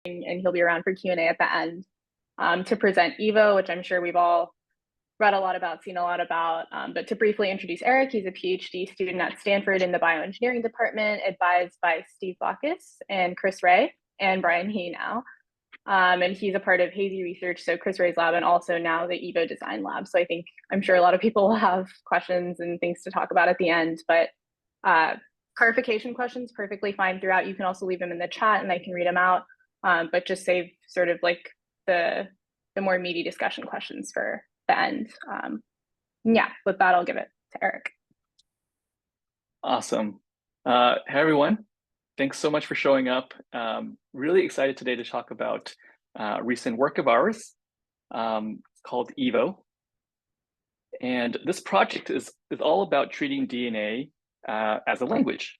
and he'll be around for Q&A at the end to present EVO, which I'm sure we've all read a lot about, seen a lot about. But to briefly introduce Eric, he's a PhD student at Stanford in the bioengineering department, advised by Steve Bacchus and Chris Ray and Brian He now. And he's a part of Hazy Research, so Chris Ray's lab, and also now the EVO Design Lab. So I'm sure a lot of people will have questions and things to talk about at the end, but clarification questions, perfectly fine throughout. You can also leave them in the chat and I can read them out, but just save sort of like the more meaty discussion questions for the end. Yeah, with that, I'll give it to Eric. Awesome. Hey, everyone. Thanks so much for showing up. Really excited today to talk about recent work of ours called EVO. And this project is all about treating DNA as a language.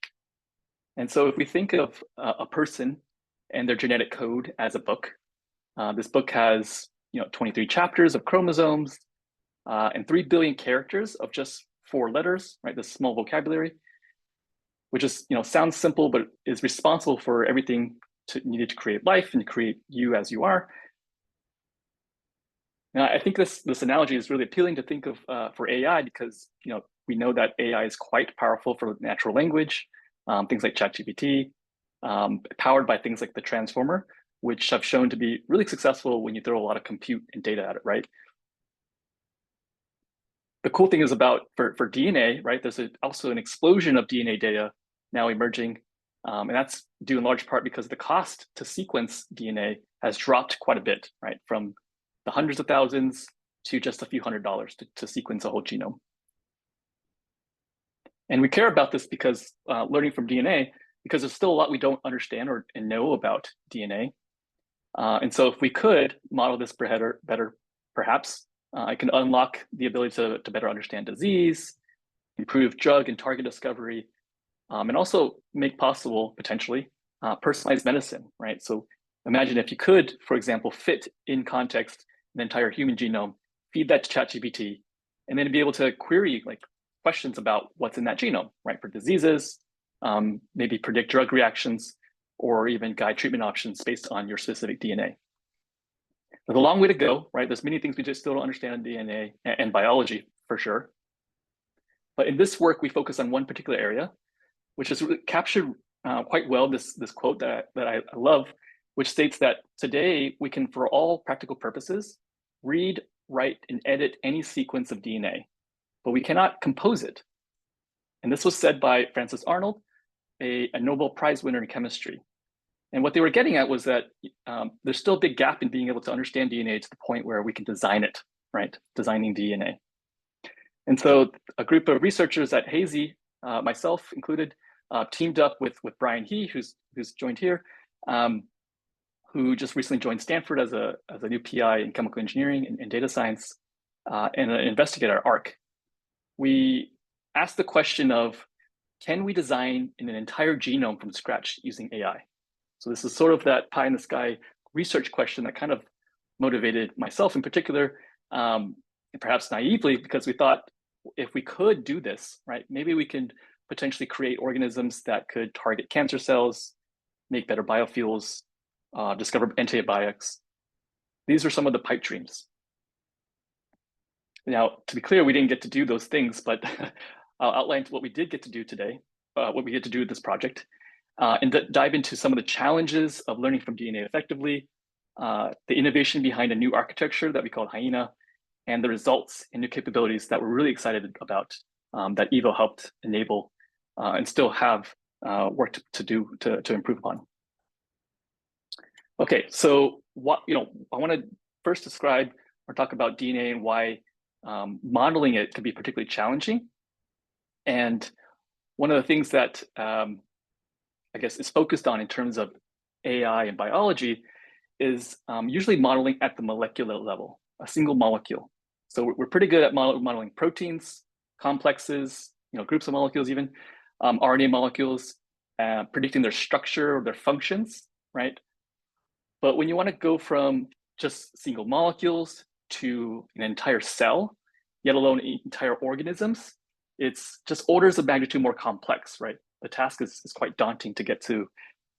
And so if we think of a person and their genetic code as a book, this book has 23 chapters of chromosomes and 3 billion characters of just 4 letters, right? This small vocabulary, which is sounds simple, but is responsible for everything needed to create life and to create you as you are. Now, I think this analogy is really appealing to think of for AI because we know that AI is quite powerful for natural language, things like ChatGPT, powered by things like the transformer, which have shown to be really successful when you throw a lot of compute and data at it, right? The cool thing is about for DNA, right? There's also an explosion of DNA data now emerging, and that's due in large part because the cost to sequence DNA has dropped quite a bit, right? From the hundreds of thousands to just a few $100s to sequence a whole genome. And we care about this because learning from DNA, because there's still a lot we don't understand and know about DNA. And so if we could model this better, perhaps, it can unlock the ability to better understand disease, improve drug and target discovery, and also make possible, potentially, personalized medicine, right? So imagine if you could, for example, fit in context an entire human genome, feed that to ChatGPT, and then be able to query questions about what's in that genome, right? For diseases, maybe predict drug reactions, or even guide treatment options based on your specific DNA. There's a long way to go, right? There's many things we just still don't understand in DNA and biology for sure. But in this work, we focus on one particular area, which is really captured quite well this quote that I love, which states that today we can, for all practical purposes, read, write, and edit any sequence of DNA, but we cannot compose it. And this was said by Francis Arnold, a Nobel Prize winner in chemistry. And what they were getting at was that there's still a big gap in being able to understand DNA to the point where we can design it, right? Designing DNA. And so a group of researchers at Hazy, myself included, teamed up with Brian He, who's joined here, who just recently joined Stanford as a new PI in chemical engineering and data science, and an investigator at ARC. We asked the question of, can we design an entire genome from scratch using AI? So this is sort of that pie in the sky research question that kind of motivated myself in particular, and perhaps naively, because we thought if we could do this, right, maybe we can potentially create organisms that could target cancer cells, make better biofuels, discover antibiotics. These are some of the pipe dreams. Now, to be clear, we didn't get to do those things, but I'll outline what we did get to do today, what we get to do with this project, and dive into some of the challenges of learning from DNA effectively, the innovation behind a new architecture that we call Hyena, and the results and new capabilities that we're really excited about that EVO helped enable and still have work to do to improve upon. Okay, so I want to first describe or talk about DNA and why modeling it could be particularly challenging. And one of the things that I guess is focused on in terms of AI and biology is usually modeling at the molecular level, a single molecule. So we're pretty good at modeling proteins, complexes, groups of molecules even, RNA molecules, predicting their structure or their functions, right? But when you want to go from just single molecules to an entire cell, yet alone entire organisms, it's just orders of magnitude more complex, right? The task is quite daunting to get to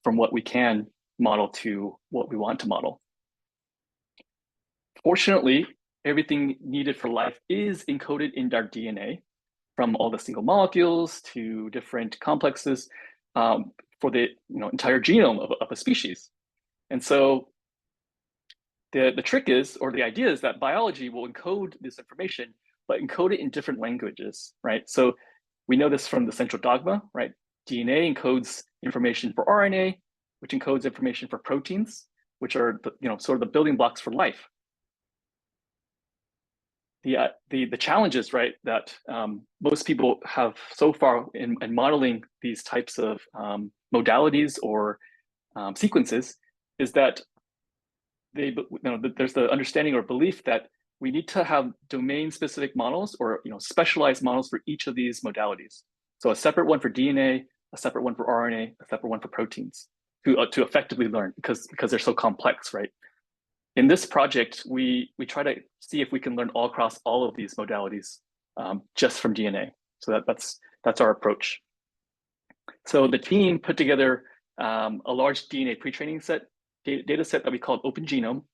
from what we can model to what we want to model. Fortunately, everything needed for life is encoded in our DNA, from all the single molecules to different complexes for the entire genome of a species. And so the trick is, or the idea is, that biology will encode this information, but encode it in different languages, right? So we know this from the central dogma, right? DNA encodes information for RNA, which encodes information for proteins, which are sort of the building blocks for life. The challenges, right, that most people have so far in modeling these types of modalities or sequences is that there's the understanding or belief that we need to have domain-specific models or specialized models for each of these modalities. So a separate one for DNA, a separate one for RNA, a separate one for proteins to effectively learn because they're so complex, right? In this project, we try to see if we can learn all across all of these modalities just from DNA. So that's our approach. So the team put together a large DNA pre-training data set that we called Open Genome,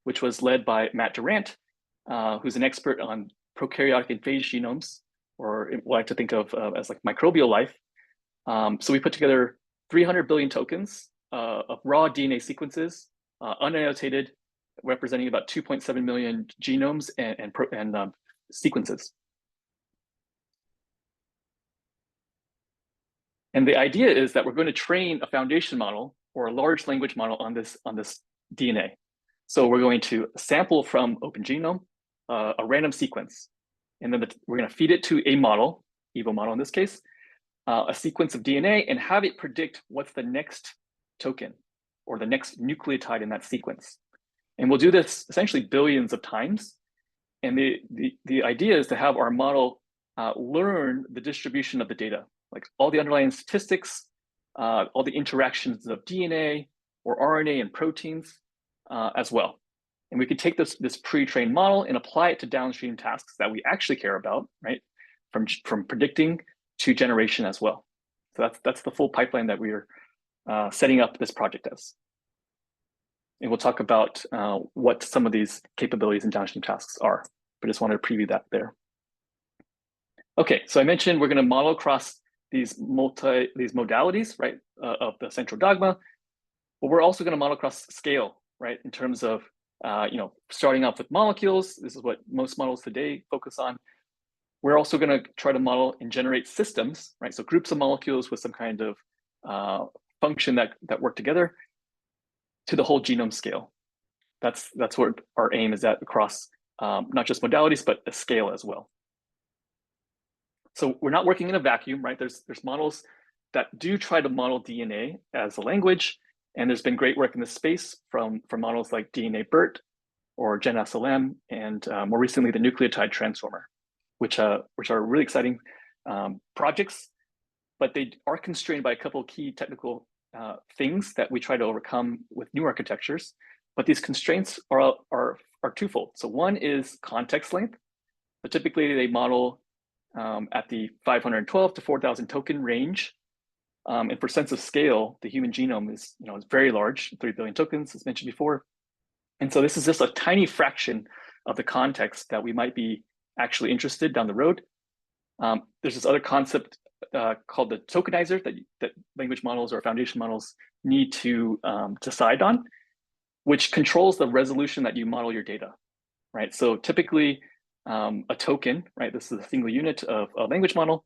which was led by Matt Durant, who's an expert on prokaryotic and phage genomes, or what I like to think of as like microbial life. So we put together 300 billion tokens of raw DNA sequences, unannotated, representing about 2.7 million genomes and sequences. And the idea is that we're going to train a foundation model or a large language model on this DNA. So we're going to sample from Open Genome a random sequence, and then we're going to feed it to a model, Evo model in this case, a sequence of DNA, and have it predict what's the next token or the next nucleotide in that sequence. And we'll do this essentially billions of times. And the idea is to have our model learn the distribution of the data, like all the underlying statistics, all the interactions of DNA or RNA and proteins as well. And we can take this pre-trained model and apply it to downstream tasks that we actually care about, right? From predicting to generation as well. So that's the full pipeline that we are setting up this project as. And we'll talk about what some of these capabilities and downstream tasks are, but just wanted to preview that there. Okay, so I mentioned we're going to model across these modalities, right, of the central dogma, but we're also going to model across scale, right, in terms of starting off with molecules. This is what most models today focus on. We're also going to try to model and generate systems, right, so groups of molecules with some kind of function that work together, to the whole genome scale. That's what our aim is at across not just modalities, but the scale as well. So we're not working in a vacuum, right? There's models that do try to model DNA as a language, and there's been great work in this space from models like DNA-BERT or GenSLM, and more recently the nucleotide transformer, which are really exciting projects, but they are constrained by a couple of key technical things that we try to overcome with new architectures. But these constraints are twofold. So one is context length. So typically they model at the 512 to 4,000 token range. And for sense of scale, the human genome is very large, 3 billion tokens, as mentioned before. And so this is just a tiny fraction of the context that we might be actually interested down the road. There's this other concept called the tokenizer that language models or foundation models need to decide on, which controls the resolution that you model your data, right? So typically a token, right, this is a single unit of a language model,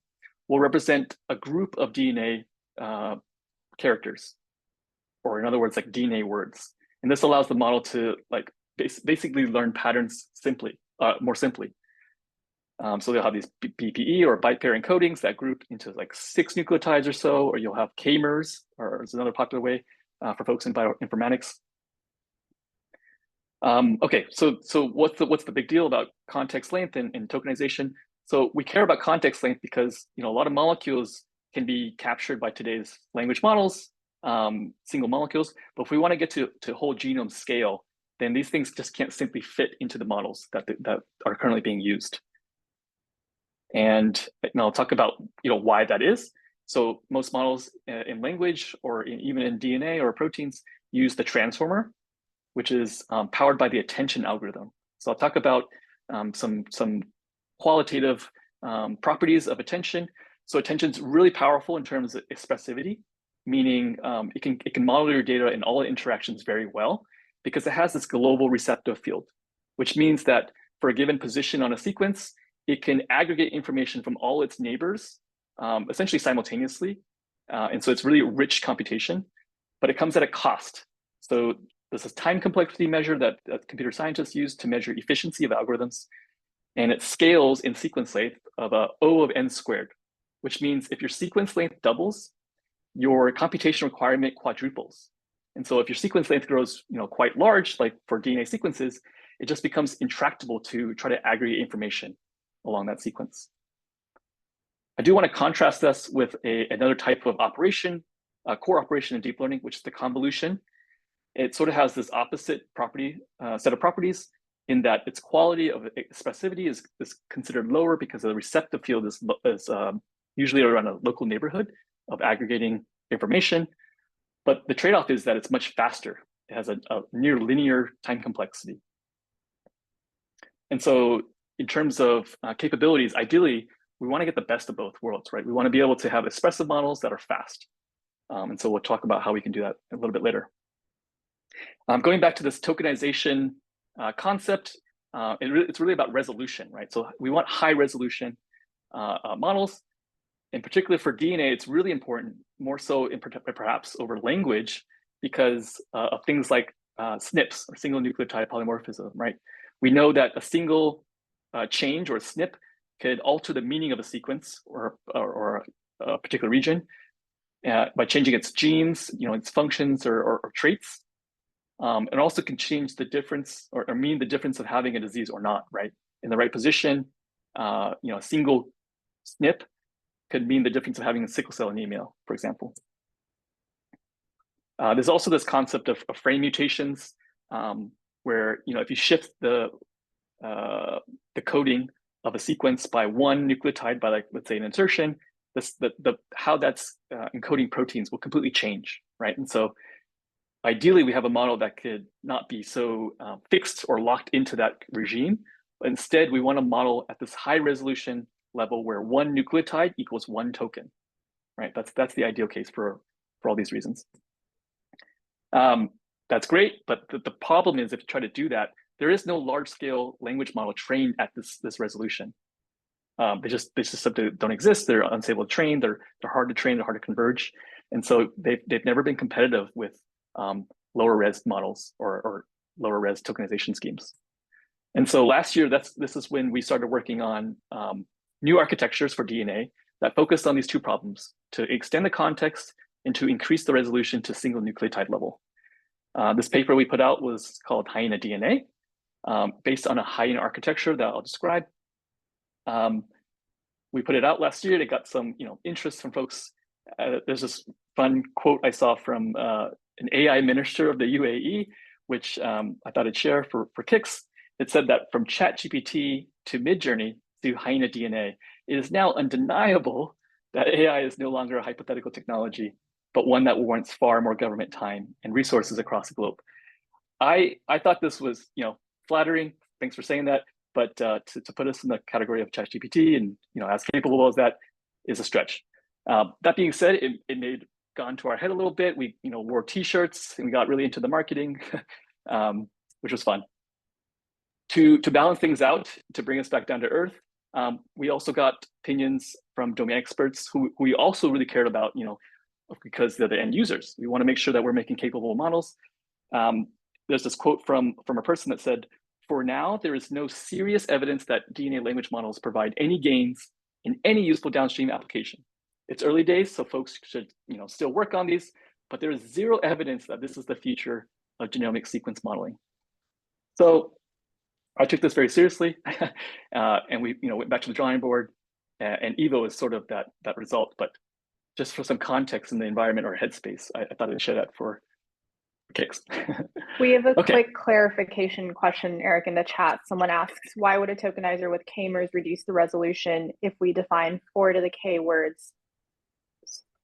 will represent a group of DNA characters, or in other words, like DNA words. And this allows the model to basically learn patterns more simply. So they'll have these BPE or byte pair encodings that group into like 6 nucleotides or so, or you'll have k-mers, or is another popular way for folks in bioinformatics. Okay, so what's the big deal about context length and tokenization? So we care about context length because a lot of molecules can be captured by today's language models, single molecules. But if we want to get to whole genome scale, then these things just can't simply fit into the models that are currently being used. And I'll talk about why that is. So most models in language or even in DNA or proteins use the transformer, which is powered by the attention algorithm. So I'll talk about some qualitative properties of attention. So attention's really powerful in terms of expressivity, meaning it can model your data in all interactions very well because it has this global receptive field, which means that for a given position on a sequence, it can aggregate information from all its neighbors essentially simultaneously. And so it's really rich computation, but it comes at a cost. So this is time complexity measure that computer scientists use to measure efficiency of algorithms. And it scales in sequence length of O of n squared, which means if your sequence length doubles, your computation requirement quadruples. And so if your sequence length grows quite large, like for DNA sequences, it just becomes intractable to try to aggregate information along that sequence. I do want to contrast this with another type of operation, core operation in deep learning, which is the convolution. It sort of has this opposite property, set of properties in that its quality of expressivity is considered lower because the receptive field is usually around a local neighborhood of aggregating information. But the trade-off is that it's much faster. It has a near linear time complexity. And so in terms of capabilities, ideally, we want to get the best of both worlds, right? We want to be able to have expressive models that are fast. And so we'll talk about how we can do that a little bit later. Going back to this tokenization concept, it's really about resolution, right? So we want high resolution models. In particular for DNA, it's really important, more so perhaps over language, because of things like SNPs, or single nucleotide polymorphism, right? We know that a single change or a SNP could alter the meaning of a sequence or a particular region by changing its genes, its functions or traits. And also can change the difference or mean the difference of having a disease or not, right? In the right position, a single SNP could mean the difference of having a sickle cell anemia, for example. There's also this concept of frame mutations, where if you shift the coding of a sequence by one nucleotide by, like, let's say, an insertion, how that's encoding proteins will completely change, right? And so ideally, we have a model that could not be so fixed or locked into that regime. But instead, we want to model at this high resolution level where one nucleotide equals one token, right? That's the ideal case for all these reasons. That's great, but the problem is if you try to do that, there is no large-scale language model trained at this resolution. They just simply don't exist. They're unstable to train. They're hard to train. They're hard to converge, and so they've never been competitive with lower res models or lower res tokenization schemes. And so last year, this is when we started working on new architectures for DNA that focused on these two problems: to extend the context and to increase the resolution to single nucleotide level. This paper we put out was called Hyena DNA, based on a Hyena architecture that I'll describe. We put it out last year. It got some interest from folks. There's this fun quote I saw from an AI minister of the UAE, which I thought I'd share for kicks. It said that from ChatGPT to Midjourney to Hyena DNA, it is now undeniable that AI is no longer a hypothetical technology, but one that warrants far more government time and resources across the globe. I thought this was flattering. Thanks for saying that. But to put us in the category of ChatGPT and as capable as that is a stretch. That being said, it made gone to our head a little bit. We wore T-shirts and we got really into the marketing, which was fun. To balance things out, to bring us back down to earth, we also got opinions from domain experts who we also really cared about, because they're the end users. We want to make sure that we're making capable models. There's this quote from a person that said, "For now, there is no serious evidence that DNA language models provide any gains in any useful downstream application. It's early days, so folks should still work on these, but there is zero evidence that this is the future of genomic sequence modeling." So I took this very seriously, and we went back to the drawing board, and Evo is sort of that result. But just for some context in the environment or headspace, I thought I'd share that for kicks. We have a quick clarification question, Eric, in the chat. Someone asks, why would a tokenizer with k-mers reduce the resolution if we define 4 to the k words?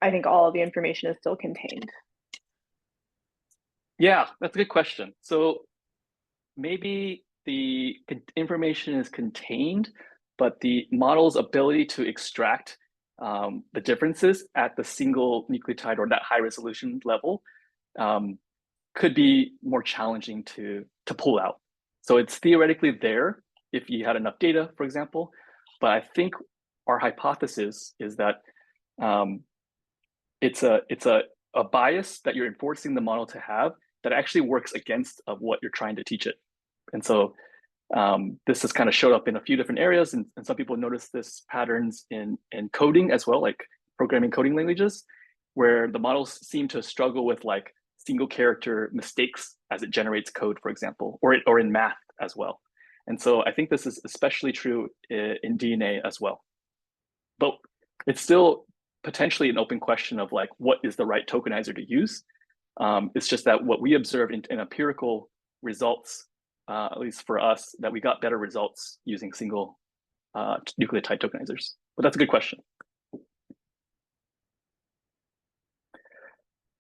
I think all of the information is still contained. Yeah, that's a good question. So maybe the information is contained, but the model's ability to extract the differences at the single nucleotide or that high resolution level could be more challenging to pull out. So it's theoretically there if you had enough data, for example, but I think our hypothesis is that it's a bias that you're enforcing the model to have that actually works against of what you're trying to teach it. And so this has kind of showed up in a few different areas, and some people notice this patterns in coding as well, like programming coding languages, where the models seem to struggle with like single character mistakes as it generates code, for example, or in math as well. And so I think this is especially true in DNA as well. But it's still potentially an open question of like, what is the right tokenizer to use? It's just that what we observed in empirical results, at least for us, that we got better results using single nucleotide tokenizers. But that's a good question.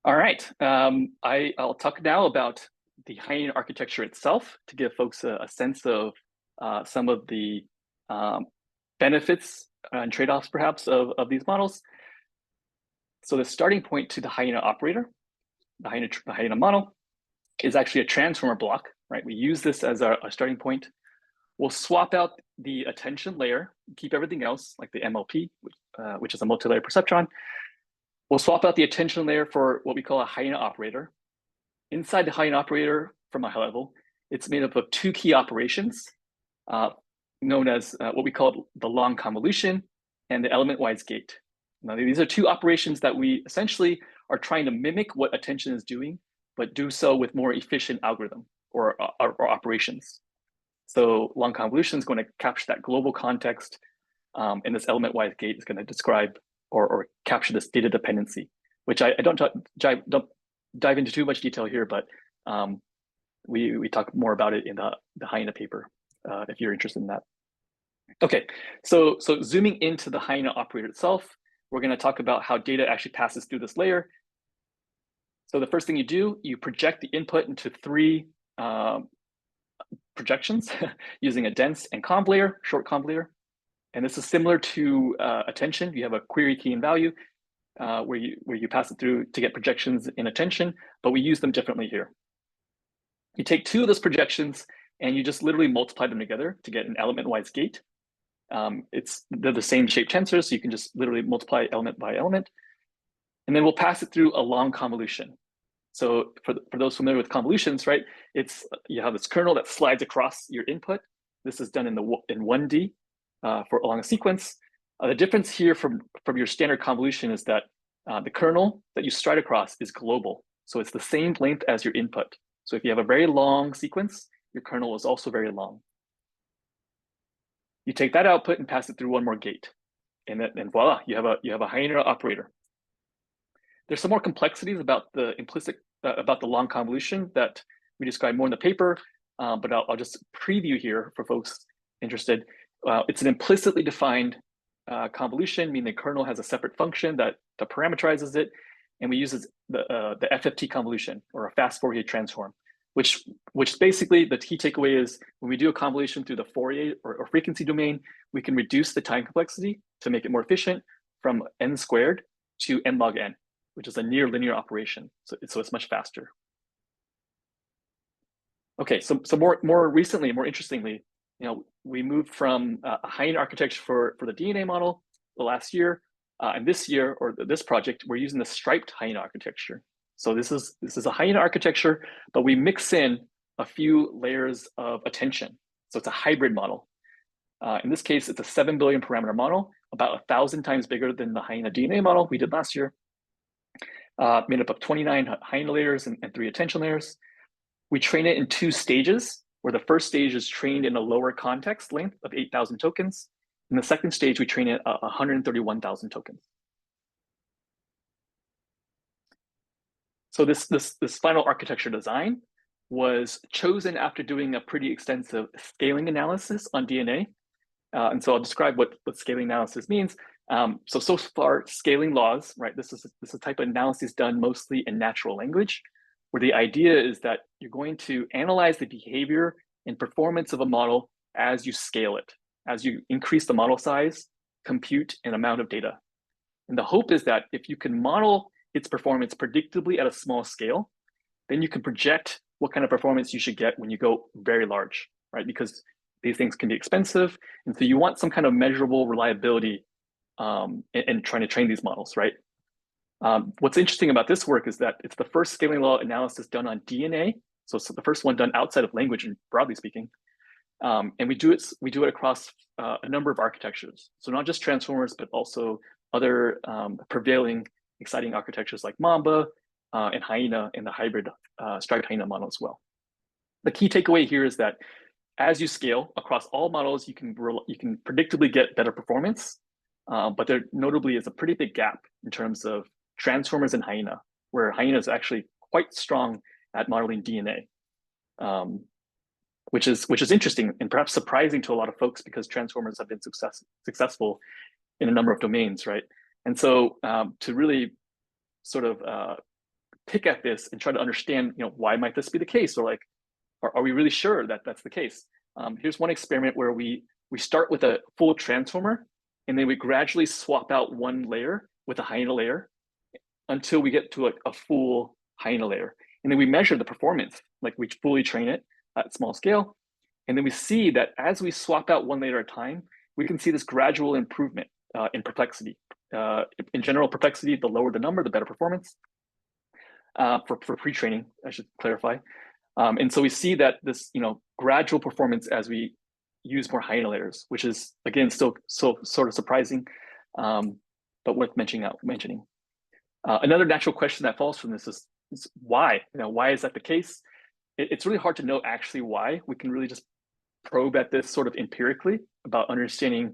All right, I'll talk now about the Hyena architecture itself to give folks a sense of some of the benefits and trade-offs perhaps of these models. So the starting point to the Hyena operator, the Hyena model, is actually a transformer block, right? We use this as our starting point. We'll swap out the attention layer, keep everything else, like the MLP, which is a multi-layer perceptron. We'll swap out the attention layer for what we call a Hyena operator. Inside the Hyena operator, from a high level, it's made up of two key operations, known as what we call the long convolution and the element-wise gate. Now, these are two operations that we essentially are trying to mimic what attention is doing, but do so with more efficient algorithm or operations. So long convolution is going to capture that global context, and this element-wise gate is going to describe or capture this data dependency, which I don't dive into too much detail here, but we talk more about it in the Hyena paper if you're interested in that. Okay, so zooming into the Hyena operator itself, we're going to talk about how data actually passes through this layer. So the first thing you do, you project the input into three projections using a dense and conv layer, short conv layer. And this is similar to attention. You have a query key and value where you pass it through to get projections in attention, but we use them differently here. You take two of those projections and you just literally multiply them together to get an element-wise gate. They're the same shape tensors, so you can just literally multiply element by element. And then we'll pass it through a long convolution. So for those familiar with convolutions, right, you have this kernel that slides across your input. This is done in 1D for along a sequence. The difference here from your standard convolution is that the kernel that you stride across is global. So it's the same length as your input. So if you have a very long sequence, your kernel is also very long. You take that output and pass it through one more gate, and voila, you have a Hyena operator. There's some more complexities about the long convolution that we describe more in the paper, but I'll just preview here for folks interested. It's an implicitly defined convolution, meaning the kernel has a separate function that parameterizes it, and we use the FFT convolution, or a fast Fourier transform, which basically the key takeaway is when we do a convolution through the Fourier or frequency domain, we can reduce the time complexity to make it more efficient from n squared to n log n, which is a near linear operation. So it's much faster. Okay, so more recently, more interestingly, we moved from a Hyena architecture for the DNA model the last year, and this year, or this project, we're using the striped Hyena architecture. So this is a Hyena architecture, but we mix in a few layers of attention. So it's a hybrid model. In this case, it's a 7 billion parameter model, about 1,000 times bigger than the Hyena DNA model we did last year, made up of 29 Hyena layers and 3 attention layers. We train it in 2 stages, where the first stage is trained in a lower context length of 8,000 tokens. In the second stage, we train it 131,000 tokens. So this final architecture design was chosen after doing a pretty extensive scaling analysis on DNA. And so I'll describe what scaling analysis means. So far, scaling laws, right? This is a type of analysis done mostly in natural language. where the idea is that you're going to analyze the behavior and performance of a model as you scale it, as you increase the model size, compute, and amount of data. And the hope is that if you can model its performance predictably at a small scale, then you can project what kind of performance you should get when you go very large, right? Because these things can be expensive. And so you want some kind of measurable reliability in trying to train these models, right? What's interesting about this work is that it's the first scaling law analysis done on DNA. So it's the first one done outside of language, and broadly speaking. And we do it across a number of architectures. So not just transformers, but also other prevailing exciting architectures like Mamba and Hyena and the hybrid striped Hyena model as well. The key takeaway here is that as you scale across all models, you can predictably get better performance, but there notably is a pretty big gap in terms of transformers and Hyena, where Hyena is actually quite strong at modeling DNA, which is interesting and perhaps surprising to a lot of folks because transformers have been successful in a number of domains, right? And so to really sort of pick at this and try to understand, why might this be the case, or like, are we really sure that that's the case? Here's one experiment where we start with a full transformer, and then we gradually swap out one layer with a Hyena layer until we get to a full Hyena layer. And then we measure the performance, like we fully train it at small scale. And then we see that as we swap out one layer at a time, we can see this gradual improvement in perplexity. In general, perplexity, the lower the number, the better performance. For pre-training, I should clarify. And so we see that this, gradual performance as we use more Hyena layers, which is again still sort of surprising, but worth mentioning. Another natural question that falls from this is why? Why is that the case? It's really hard to know actually why. We can really just probe at this sort of empirically about understanding,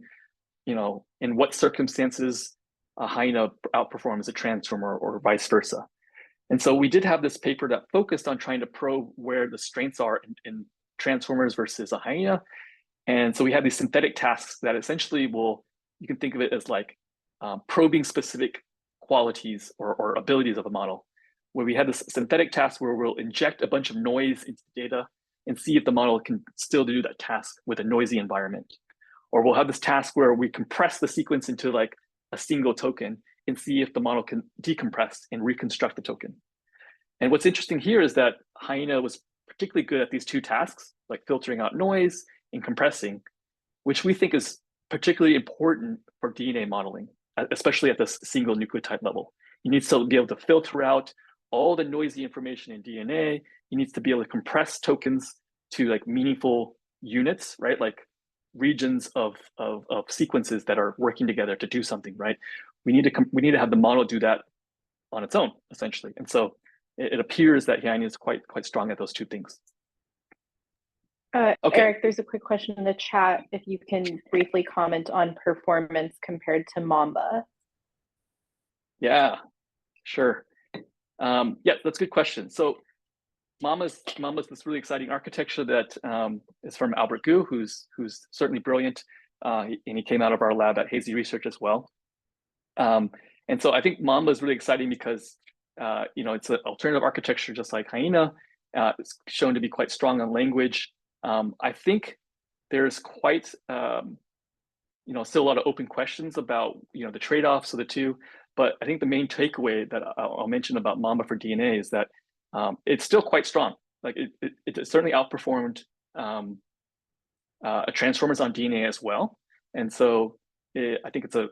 in what circumstances a Hyena outperforms a transformer or vice versa. And so we did have this paper that focused on trying to probe where the strengths are in transformers versus a Hyena. And so we had these synthetic tasks that essentially you can think of it as like probing specific qualities or abilities of a model, where we had this synthetic task where we'll inject a bunch of noise into the data and see if the model can still do that task with a noisy environment. Or we'll have this task where we compress the sequence into like a single token and see if the model can decompress and reconstruct the token. And what's interesting here is that Hyena was particularly good at these two tasks, like filtering out noise and compressing, which we think is particularly important for DNA modeling, especially at this single nucleotide level. You need to be able to filter out all the noisy information in DNA. You need to be able to compress tokens to like meaningful units, right? Like regions of sequences that are working together to do something, right? We need to have the model do that on its own, essentially. And so it appears that Hyena is quite strong at those two things. Okay. Eric, there's a quick question in the chat. If you can briefly comment on performance compared to Mamba. Yeah, sure. Yeah, that's a good question. So Mamba's this really exciting architecture that is from Albert Gu, who's certainly brilliant, and he came out of our lab at Hazy Research as well. And so I think Mamba is really exciting because it's an alternative architecture just like Hyena. It's shown to be quite strong on language. I think there's quite still a lot of open questions about the trade-offs of the two. But I think the main takeaway that I'll mention about Mamba for DNA is that it's still quite strong. Like it certainly outperformed transformers on DNA as well. And so I think it's a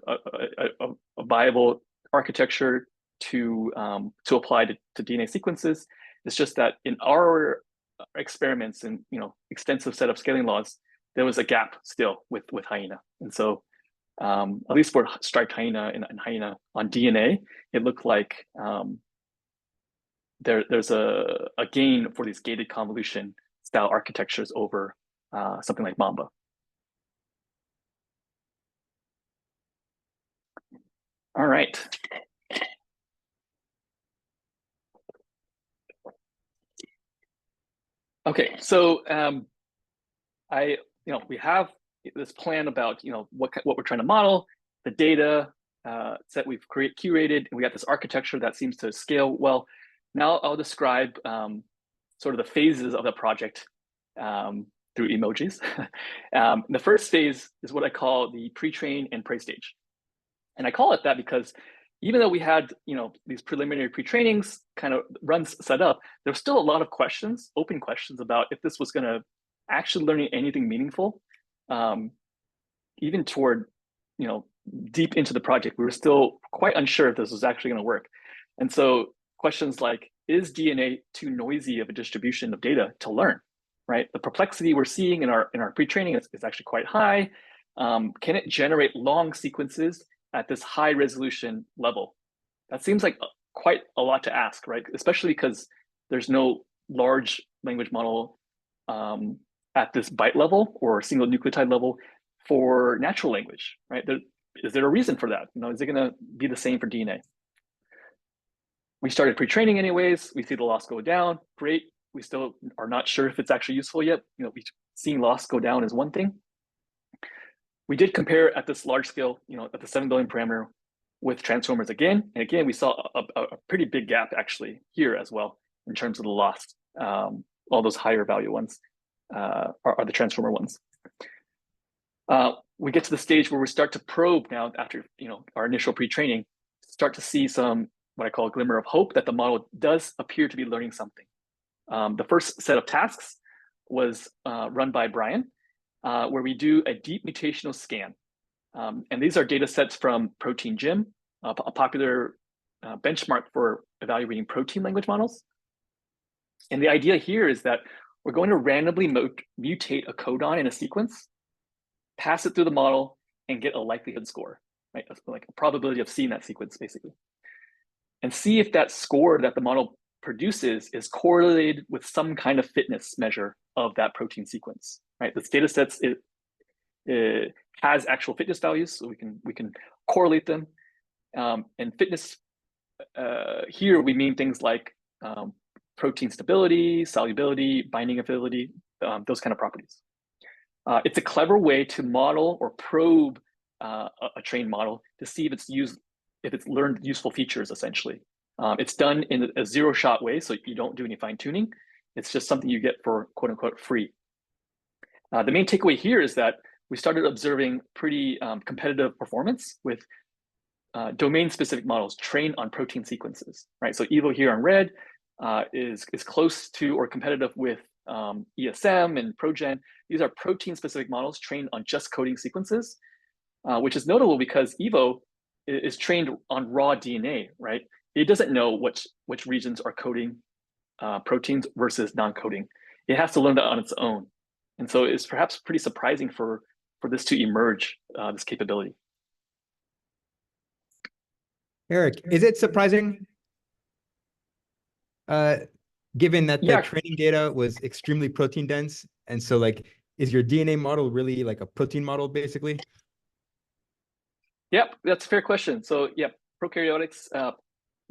viable architecture to apply to DNA sequences. It's just that in our experiments and extensive set of scaling laws, there was a gap still with Hyena. And so at least for striped Hyena and Hyena on DNA, it looked like there's a gain for these gated convolution style architectures over something like Mamba. All right. Okay, so we have this plan about what we're trying to model, the data set we've curated, and we got this architecture that seems to scale well. now I'll describe sort of the phases of the project through emojis. The first phase is what I call the pre-train and prey stage. And I call it that because even though we had, these preliminary pre-trainings kind of runs set up, there's still a lot of questions, open questions about if this was going to actually learn anything meaningful. Even toward, deep into the project, we were still quite unsure if this was actually going to work. And so questions like, is DNA too noisy of a distribution of data to learn, right? The complexity we're seeing in our pre-training is actually quite high. Can it generate long sequences at this high resolution level? That seems like quite a lot to ask, right? Especially because there's no large language model at this byte level or single nucleotide level for natural language, right? Is there a reason for that? Is it going to be the same for DNA? We started pre-training anyways. We see the loss go down. Great. We still are not sure if it's actually useful yet. Seeing loss go down is one thing. We did compare at this large scale, at the 7 billion parameter with transformers again. And again, we saw a pretty big gap actually here as well in terms of the loss. All those higher value ones are the transformer ones. We get to the stage where we start to probe now after our initial pre-training, start to see some what I call a glimmer of hope that the model does appear to be learning something. The first set of tasks was run by Brian, where we do a deep mutational scan. And these are data sets from Protein Gym, a popular benchmark for evaluating protein language models. And the idea here is that we're going to randomly mutate a codon in a sequence, pass it through the model, and get a likelihood score, right? Like a probability of seeing that sequence, basically. And see if that score that the model produces is correlated with some kind of fitness measure of that protein sequence, right? This data sets, it has actual fitness values, so we can correlate them. And fitness, here we mean things like protein stability, solubility, binding ability, those kind of properties. It's a clever way to model or probe a trained model to see if it's learned useful features, essentially. It's done in a zero-shot way, so you don't do any fine-tuning. It's just something you get for quote-unquote free. The main takeaway here is that we started observing pretty competitive performance with domain-specific models trained on protein sequences, right? So Evo here on red is close to or competitive with ESM and ProGen. These are protein-specific models trained on just coding sequences, which is notable because Evo is trained on raw DNA, right? It doesn't know which regions are coding proteins versus non-coding. It has to learn that on its own. And so it's perhaps pretty surprising for this to emerge, this capability. Eric, is it surprising, given that the training data was extremely protein dense? And so is your DNA model really like a protein model, basically? Yep, that's a fair question. So prokaryotics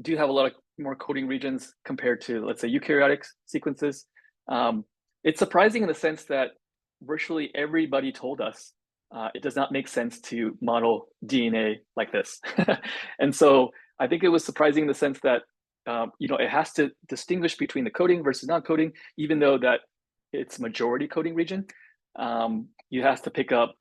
do have a lot of more coding regions compared to, let's say, eukaryotic sequences. It's surprising in the sense that virtually everybody told us it does not make sense to model DNA like this. And so I think it was surprising in the sense that it has to distinguish between the coding versus non-coding, even though that it's majority coding region. You have to pick up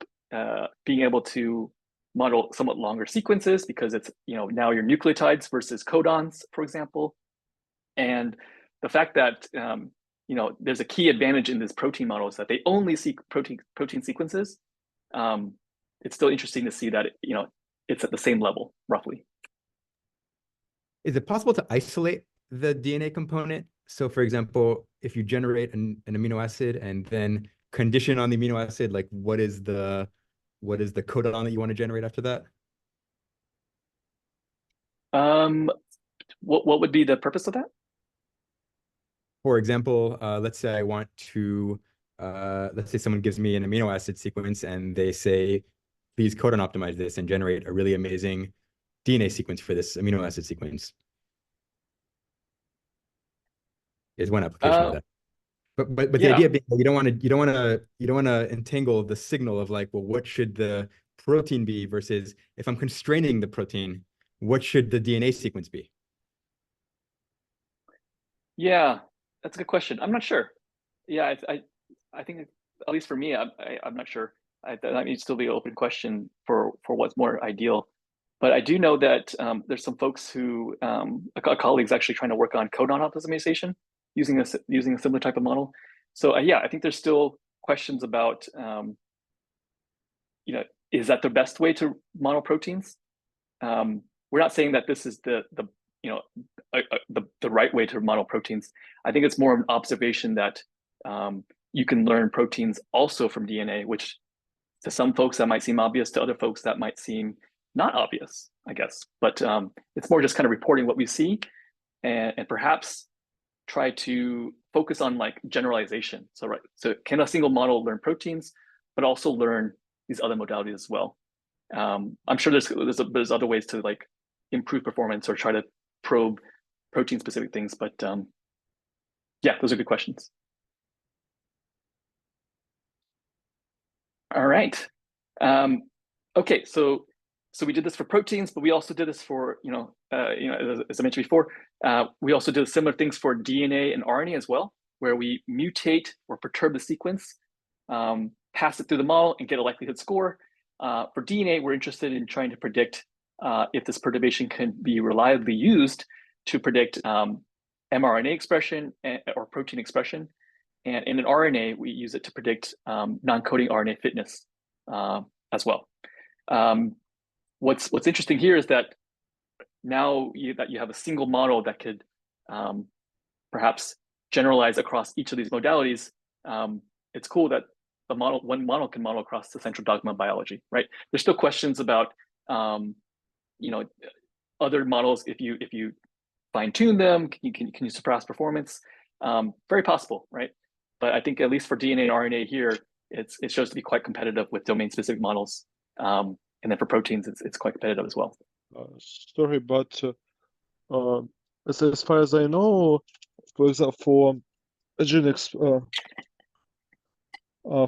being able to model somewhat longer sequences because it's now your nucleotides versus codons, for example. And the fact that there's a key advantage in this protein model is that they only see protein sequences. It's still interesting to see that it's at the same level roughly. Is it possible to isolate the DNA component? So, for example, if you generate an amino acid and then condition on the amino acid, like what is the codon that you want to generate after that? What would be the purpose of that? For example, let's say I want to, let's say someone gives me an amino acid sequence and they say, please codon optimize this and generate a really amazing DNA sequence for this amino acid sequence. Is one application of that. But the idea being that you don't want to entangle the signal of like, well, what should the protein be versus if I'm constraining the protein, what should the DNA sequence be? Yeah, that's a good question. I'm not sure. Yeah, I think at least for me, I'm not sure. That needs to still be an open question for what's more ideal. But I do know that there's some folks who a colleagues actually trying to work on codon optimization using a similar type of model. So yeah, I think there's still questions about is that the best way to model proteins? We're not saying that this is the right way to model proteins. I think it's more of an observation that you can learn proteins also from DNA, which to some folks that might seem obvious, to other folks that might seem not obvious, I guess. But it's more just kind of reporting what we see and perhaps try to focus on like generalization. So can a single model learn proteins, but also learn these other modalities as well? I'm sure there's other ways to like improve performance or try to probe protein specific things, but yeah, those are good questions. All right. Okay, so we did this for proteins, but we also did this for as I mentioned before, we also did similar things for DNA and RNA as well, where we mutate or perturb the sequence, pass it through the model, and get a likelihood score. For DNA, we're interested in trying to predict if this perturbation can be reliably used to predict mRNA expression or protein expression. And in an RNA, we use it to predict non-coding RNA fitness as well. What's interesting here is that now that you have a single model that could perhaps generalize across each of these modalities, it's cool that one model can model across the central dogma of biology, right? There's still questions about other models. If you fine tune them, can you surpass performance? Very possible, right? But I think at least for DNA and RNA here, it shows to be quite competitive with domain-specific models, and then for proteins, it's quite competitive as well. Sorry, but as far as I know, for example,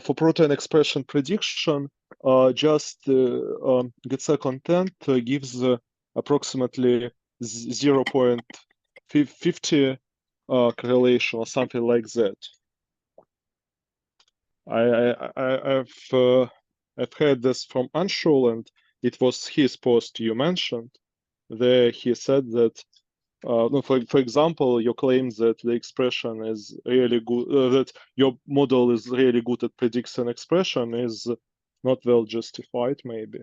for protein expression prediction, just GetSec content gives approximately 0.50 correlation or something like that. I've heard this from Anshul, and it was his post you mentioned. There he said that, for example, your claim that the expression is really good, that your model is really good at predicting expression is not well justified, maybe.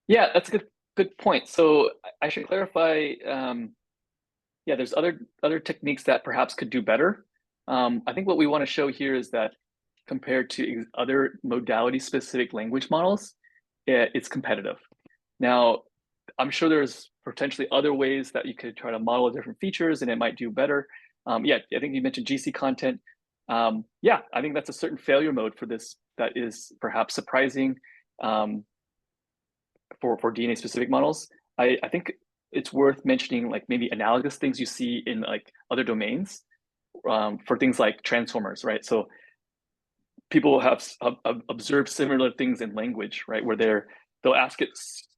Yeah, that's a good point. So I should clarify. Yeah, there's other techniques that perhaps could do better. I think what we want to show here is that compared to other modality-specific language models, it's competitive. Now, I'm sure there's potentially other ways that you could try to model different features and it might do better. Yeah, I think you mentioned GC content. Yeah, I think that's a certain failure mode for this that is perhaps surprising for DNA-specific models. I think it's worth mentioning like maybe analogous things you see in like other domains for things like transformers, right? So people have observed similar things in language, right? Where they'll ask it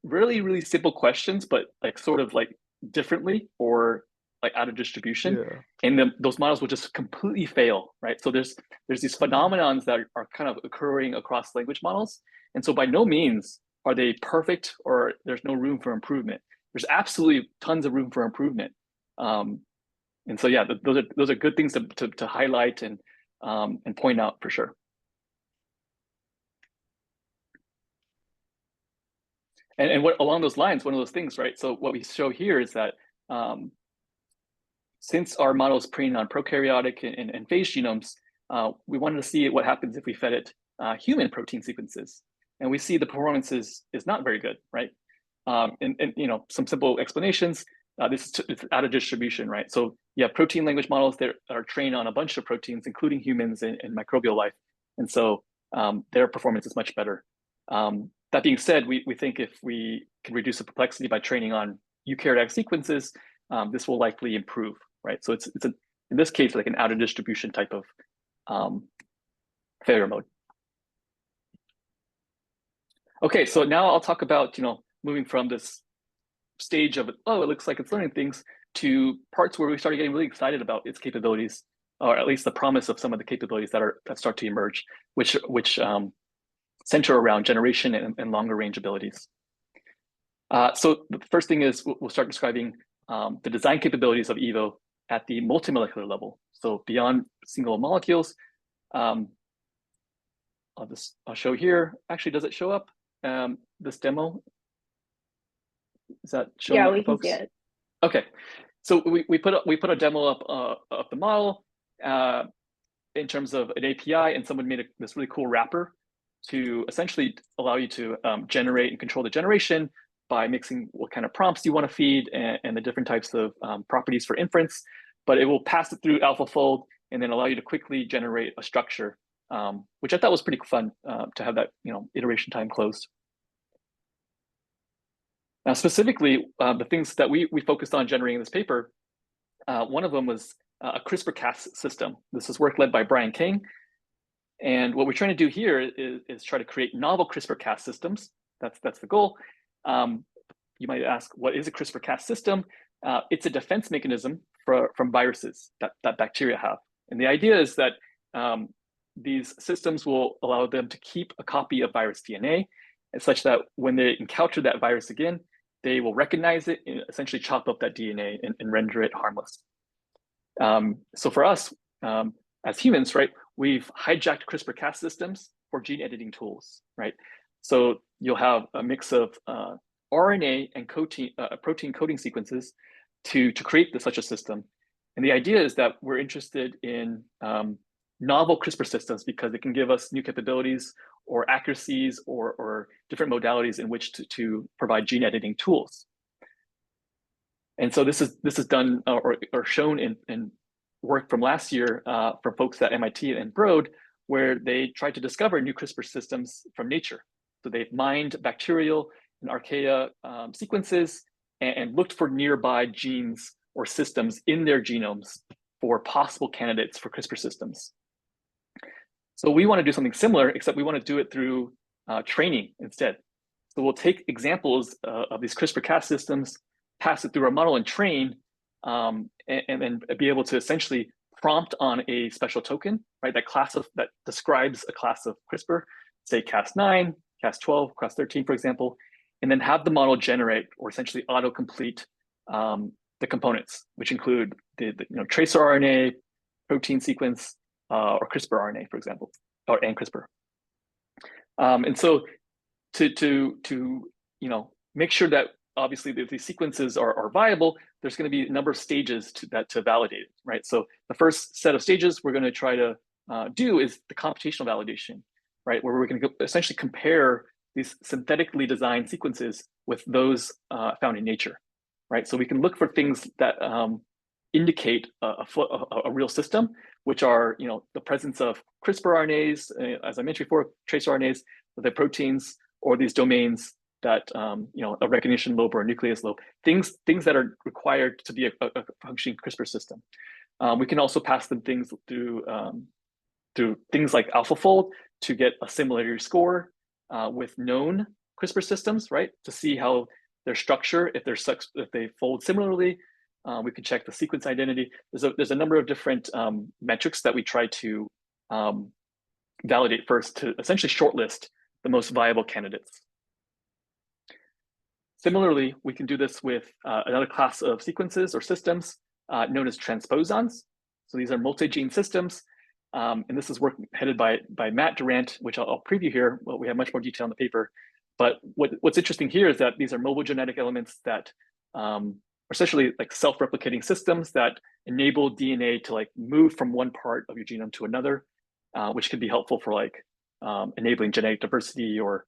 really, really simple questions, but like sort of like differently or like out of distribution. Yeah. And then those models will just completely fail, right? So there's these phenomenons that are kind of occurring across language models. And so by no means are they perfect or there's no room for improvement. There's absolutely tons of room for improvement. And so, yeah, those are good things to highlight and point out for sure. And what along those lines, one of those things, right? So what we show here is that since our model is trained on prokaryotic and phage genomes, we wanted to see what happens if we fed it human protein sequences. And we see the performance is not very good, right? And some simple explanations. It's out of distribution, right? So you have protein language models that are trained on a bunch of proteins, including humans and microbial life. And so their performance is much better. That being said, we think if we can reduce the complexity by training on eukaryotic sequences, this will likely improve, right? So it's in this case, like an out of distribution type of failure mode. Okay, so now I'll talk about, moving from this stage of, oh, it looks like it's learning things, to parts where we started getting really excited about its capabilities, or at least the promise of some of the capabilities that start to emerge, which center around generation and longer range abilities. So the first thing is we'll start describing the design capabilities of EVO at the multimolecular level. So beyond single molecules, I'll show here. Actually, does it show up, this demo? Is that showing up, we can folks? see it. Okay, so we put a demo up of the model in terms of an API, and someone made this really cool wrapper to essentially allow you to generate and control the generation by mixing what kind of prompts you want to feed and the different types of properties for inference. But it will pass it through AlphaFold and then allow you to quickly generate a structure, which I thought was pretty fun to have that iteration time closed. Now, specifically, the things that we focused on generating this paper, one of them was a CRISPR-Cas system. This is work led by Brian King. And what we're trying to do here is try to create novel CRISPR-Cas systems. That's the goal. You might ask, what is a CRISPR-Cas system? It's a defense mechanism from viruses that bacteria have. And the idea is that these systems will allow them to keep a copy of virus DNA, such that when they encounter that virus again, they will recognize it and essentially chop up that DNA and render it harmless. So for us, as humans, right, we've hijacked CRISPR-Cas systems for gene editing tools, right? So you'll have a mix of RNA and protein coding sequences to create such a system. And the idea is that we're interested in novel CRISPR systems because it can give us new capabilities or accuracies or different modalities in which to provide gene editing tools. And so this is done or shown in work from last year for folks at MIT and Broad, where they tried to discover new CRISPR systems from nature. So they've mined bacterial and archaea sequences and looked for nearby genes or systems in their genomes for possible candidates for CRISPR systems. So we want to do something similar, except we want to do it through training instead. So we'll take examples of these CRISPR-Cas systems, pass it through our model and train, and then be able to essentially prompt on a special token, right? That describes a class of CRISPR, say Cas9, Cas12, Cas13, for example, and then have the model generate or essentially autocomplete the components, which include the tracer RNA, protein sequence, or CRISPR RNA, for example, and CRISPR. And so to make sure that obviously these sequences are viable, there's going to be a number of stages to validate it, right? So the first set of stages we're going to try to do is the computational validation, right? Where we're going to essentially compare these synthetically designed sequences with those found in nature, right? So we can look for things that indicate a real system, which are the presence of CRISPR RNAs, as I mentioned before, tracer RNAs, the proteins, or these domains that a recognition lobe or a nucleus lobe, things that are required to be a functioning CRISPR system. We can also pass them things through things like AlphaFold to get a similarity score with known CRISPR systems, right? To see how their structure, if they fold similarly. We can check the sequence identity. There's a number of different metrics that we try to validate first to essentially shortlist the most viable candidates. Similarly, we can do this with another class of sequences or systems known as transposons. So these are multi-gene systems. And this is work headed by Matt Durant, which I'll preview here. Well, we have much more detail in the paper. But what's interesting here is that these are mobile genetic elements that essentially like self-replicating systems that enable DNA to move from one part of your genome to another, which can be helpful for enabling genetic diversity or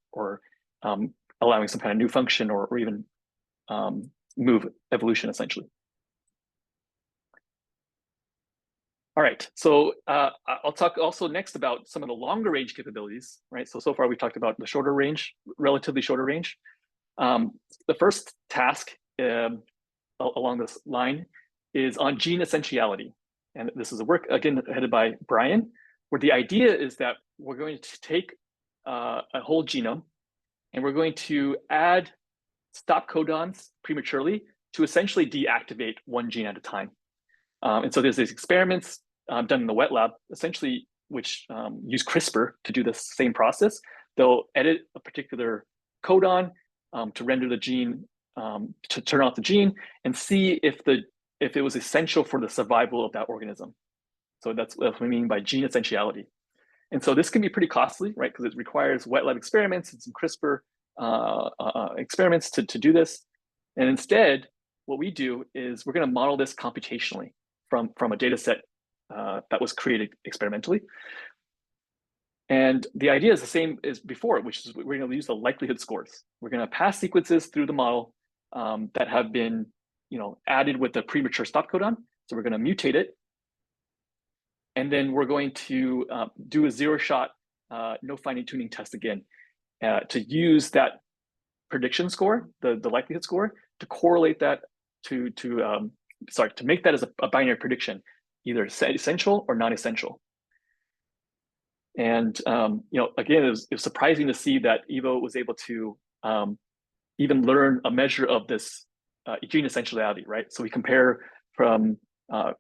allowing some kind of new function or even move evolution essentially. All right, so I'll talk also next about some of the longer range capabilities, right? So far we talked about the shorter range, relatively shorter range. The first task along this line is on gene essentiality. And this is a work, again, headed by Brian, where the idea is that we're going to take a whole genome and we're going to add stop codons prematurely to essentially deactivate one gene at a time. And so there's these experiments done in the wet lab, essentially, which use CRISPR to do the same process. They'll edit a particular codon to render the gene, to turn off the gene, and see if it was essential for the survival of that organism. So that's what we mean by gene essentiality. And so this can be pretty costly, right? Because it requires wet lab experiments and some CRISPR experiments to do this. And instead, what we do is we're going to model this computationally from a data set that was created experimentally. And the idea is the same as before, which is we're going to use the likelihood scores. We're going to pass sequences through the model that have been, added with the premature stop codon. So we're going to mutate it. And then we're going to do a zero-shot, no fine tuning test again to use that prediction score, the likelihood score, to correlate that to make that as a binary prediction, either essential or non-essential. And again, it was surprising to see that Evo was able to even learn a measure of this gene essentiality, right? So we compare from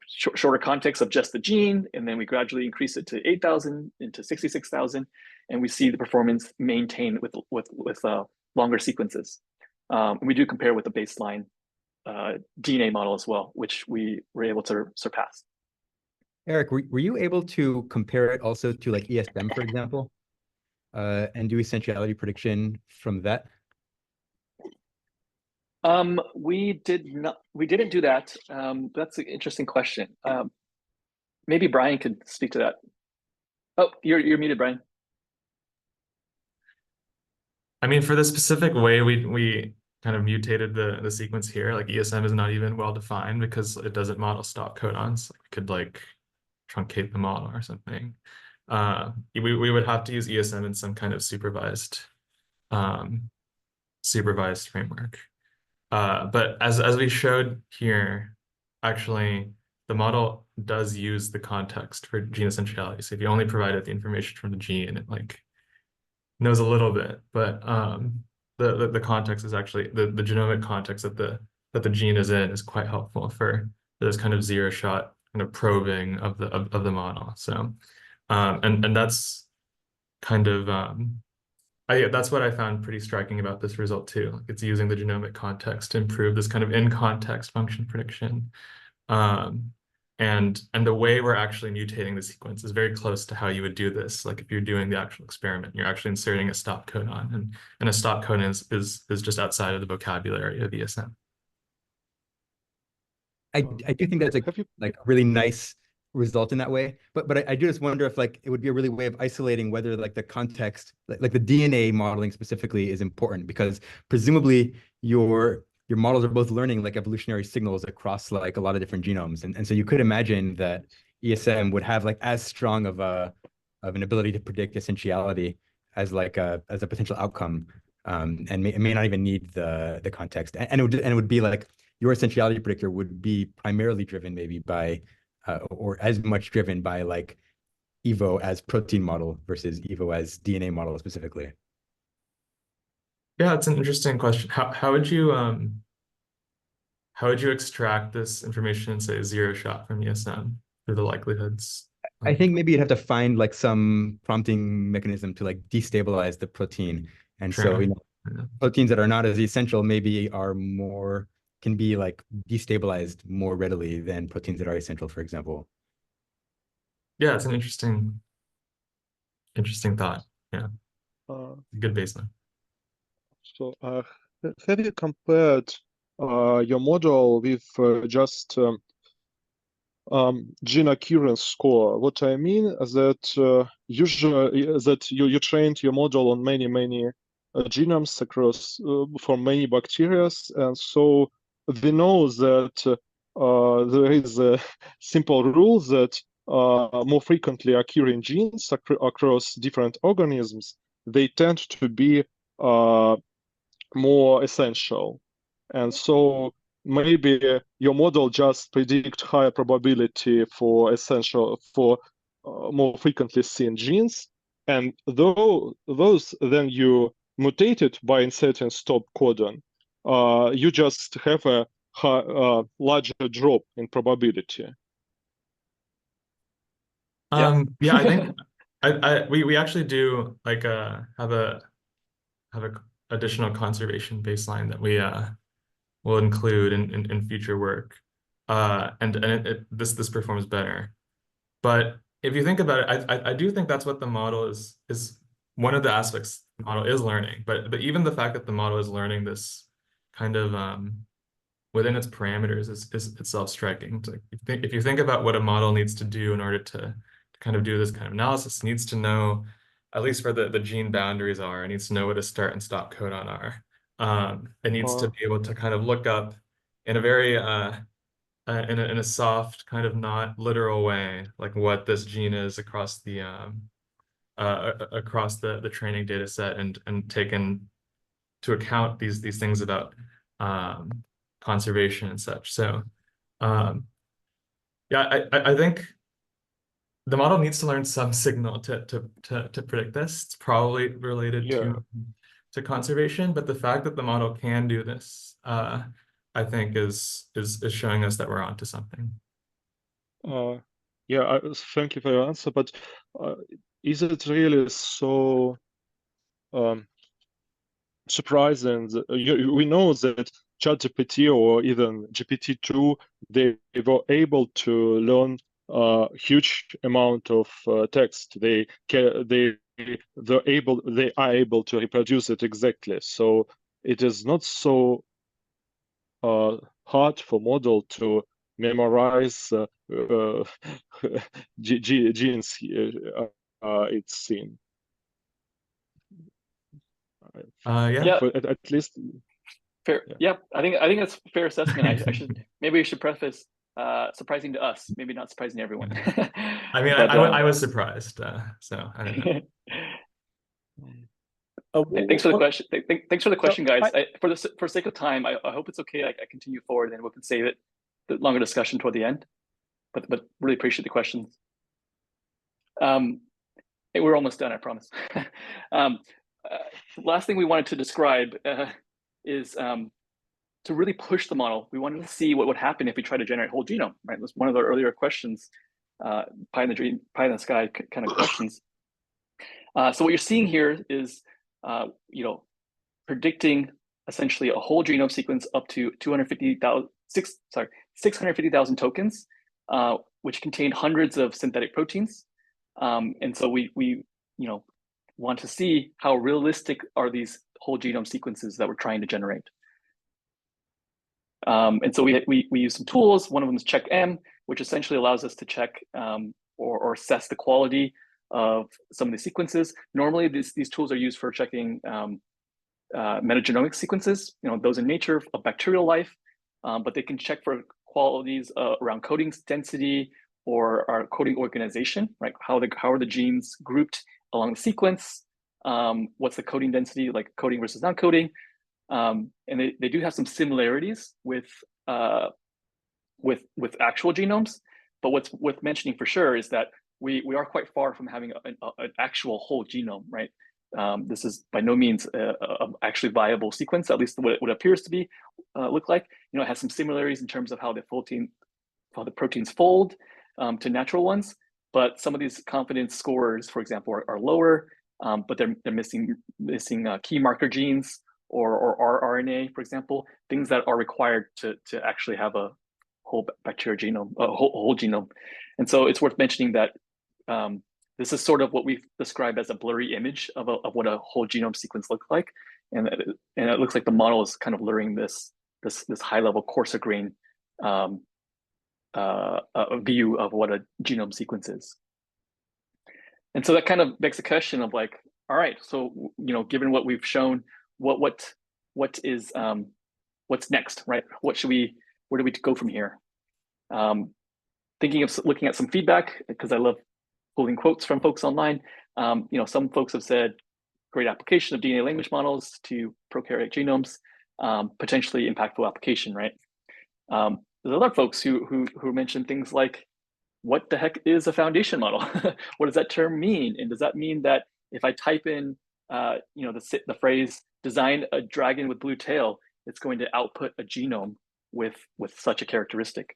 shorter context of just the gene, and then we gradually increase it to 8,000 into 66,000, and we see the performance maintained with longer sequences. And we do compare with the baseline DNA model as well, which we were able to surpass. Eric, were you able to compare it also to like ESM, for example, and do essentiality prediction from that? We didn't do that. That's an interesting question. Maybe Brian could speak to that. Oh, you're muted, Brian. I mean, for the specific way we kind of mutated the sequence here, like ESM is not even well defined because it doesn't model stop codons. We could like truncate the model or something. We would have to use ESM in some kind of supervised framework. But as we showed here, actually, the model does use the context for gene essentiality. So if you only provided the information from the gene, it like knows a little bit, but the context is actually the genomic context that the gene is in is quite helpful for this kind of zero-shot kind of probing of the model. So and that's kind of that's what I found pretty striking about this result too. Like it's using the genomic context to improve this kind of in-context function prediction. And the way we're actually mutating the sequence is very close to how you would do this. Like if you're doing the actual experiment, you're actually inserting a stop codon, and a stop codon is just outside of the vocabulary of ESM. I do think that's like a really nice result in that way, but I do just wonder if like it would be a really way of isolating whether like the context, like the DNA modeling specifically, is important, because presumably your models are both learning like evolutionary signals across like a lot of different genomes, and so you could imagine that ESM would have like as strong of an ability to predict essentiality as like a potential outcome, and may not even need the context, and it would be like your essentiality predictor would be primarily driven maybe by or as much driven by like Evo as protein model versus Evo as DNA model specifically. Yeah, it's an interesting question. How would you extract this information and say zero shot from ESM through the likelihoods? I think maybe you'd have to find like some prompting mechanism to like destabilize the protein. And Sure. so, proteins that are not as essential maybe can be like destabilized more readily than proteins that are essential, for example. Yeah, it's an interesting thought. Yeah, good baseline. So have you compared your model with just gene occurrence score? What I mean is that usually that you trained your model on many genomes across from many bacteria, and so we know that there is a simple rule that more frequently occurring genes across different organisms, they tend to be more essential. And so maybe your model just predict higher probability for more frequently seen genes, and those then you mutated by inserting stop codon, you just have a larger drop in probability. Yeah, I think we actually do like have a additional conservation baseline that we will include in future work, and this performs better. But if you think about it, I do think that's what the model is one of the aspects the model is learning. But even the fact that the model is learning this kind of within its parameters is itself striking. It's like if you think about what a model needs to do in order to kind of do this kind of analysis, it needs to know at least where the gene boundaries are. It needs to know what a start and stop codon are. It needs to be able to kind of look up in a very in a soft kind of not literal way, like what this gene is across the training data set, and take into account these things about conservation and such. So yeah, I think the model needs to learn some signal to predict this. It's probably related to conservation, but the fact that the model can do this, I think is showing us that we're onto something. Yeah, thank you for your answer, but is it really so surprising that we know that ChatGPT or even GPT-2, they were able to learn a huge amount of text. They are able to reproduce it exactly. So it is not so hard for model to memorize genes it's seen. Yeah. At least fair. Yeah, I think that's a fair assessment. Maybe we should preface surprising to us, maybe not surprising to everyone. I mean, but, I was surprised, so I don't know. Thanks for the question. Thanks for the question, guys. For sake of time, I hope it's okay. I continue forward, and we can save it the longer discussion toward the end. But really appreciate the questions. Hey, we're almost done, I promise. Last thing we wanted to describe is to really push the model. We wanted to see what would happen if we try to generate whole genome. Right, that's one of the earlier questions, pie in the sky kind of questions. So what you're seeing here is, predicting essentially a whole genome sequence up to 650,000 tokens, which contain hundreds of synthetic proteins. And so we want to see how realistic are these whole genome sequences that we're trying to generate. And so we use some tools. One of them is CheckM, which essentially allows us to check or assess the quality of some of the sequences. Normally, these tools are used for checking metagenomic sequences, those in nature of bacterial life, but they can check for qualities around coding density or our coding organization, right? How are the genes grouped along the sequence? What's the coding density, like coding versus non-coding? And they do have some similarities with actual genomes, but what's worth mentioning for sure is that we are quite far from having an actual whole genome, right? This is by no means a actually viable sequence, at least what it appears to be look like. It has some similarities in terms of how the proteins fold to natural ones, but some of these confidence scores, for example, are lower, but they're missing key marker genes or rRNA, for example, things that are required to actually have a whole bacterial genome, a whole genome. And so it's worth mentioning that this is sort of what we describe as a blurry image of what a whole genome sequence looks like, and it looks like the model is kind of luring this high-level coarser grain view of what a genome sequence is. And so that kind of begs the question of like, all right, so given what we've shown, what's next, right? Where do we go from here? Thinking of looking at some feedback, because I love pulling quotes from folks online. Some folks have said great application of DNA language models to prokaryotic genomes, potentially impactful application, right? There's other folks who mention things like, what the heck is a foundation model? What does that term mean? And does that mean that if I type in the phrase design a dragon with blue tail, it's going to output a genome with such a characteristic.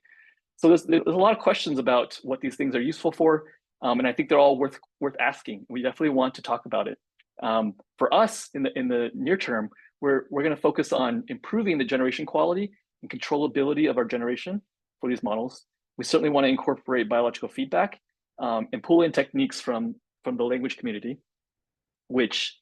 So there's a lot of questions about what these things are useful for, and I think they're all worth asking. We definitely want to talk about it. For us, in the near term, we're going to focus on improving the generation quality and controllability of our generation for these models. We certainly want to incorporate biological feedback and pull in techniques from the language community, which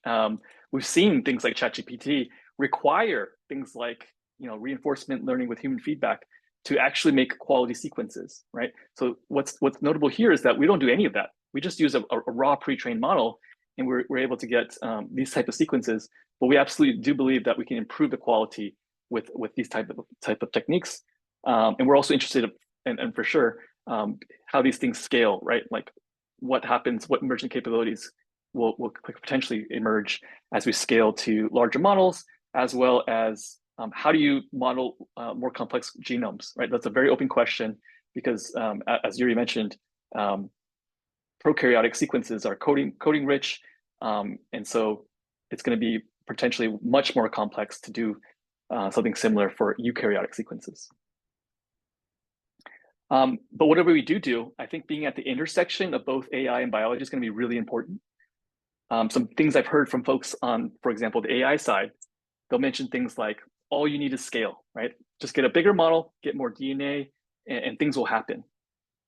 we've seen things like ChatGPT require things like reinforcement learning with human feedback to actually make quality sequences, right? So what's notable here is that we don't do any of that. We just use a raw pre-trained model, and we're able to get these type of sequences. But we absolutely do believe that we can improve the quality with these type of techniques. And we're also interested in, and for sure, how these things scale, right? Like what happens, what emergent capabilities will potentially emerge as we scale to larger models, as well as how do you model more complex genomes, right? That's a very open question because as Yuri mentioned, prokaryotic sequences are coding rich. And so it's going to be potentially much more complex to do something similar for eukaryotic sequences. But whatever we do, I think being at the intersection of both AI and biology is going to be really important. Some things I've heard from folks on, for example, the AI side, they'll mention things like, all you need is scale, right? Just get a bigger model, get more DNA, and things will happen.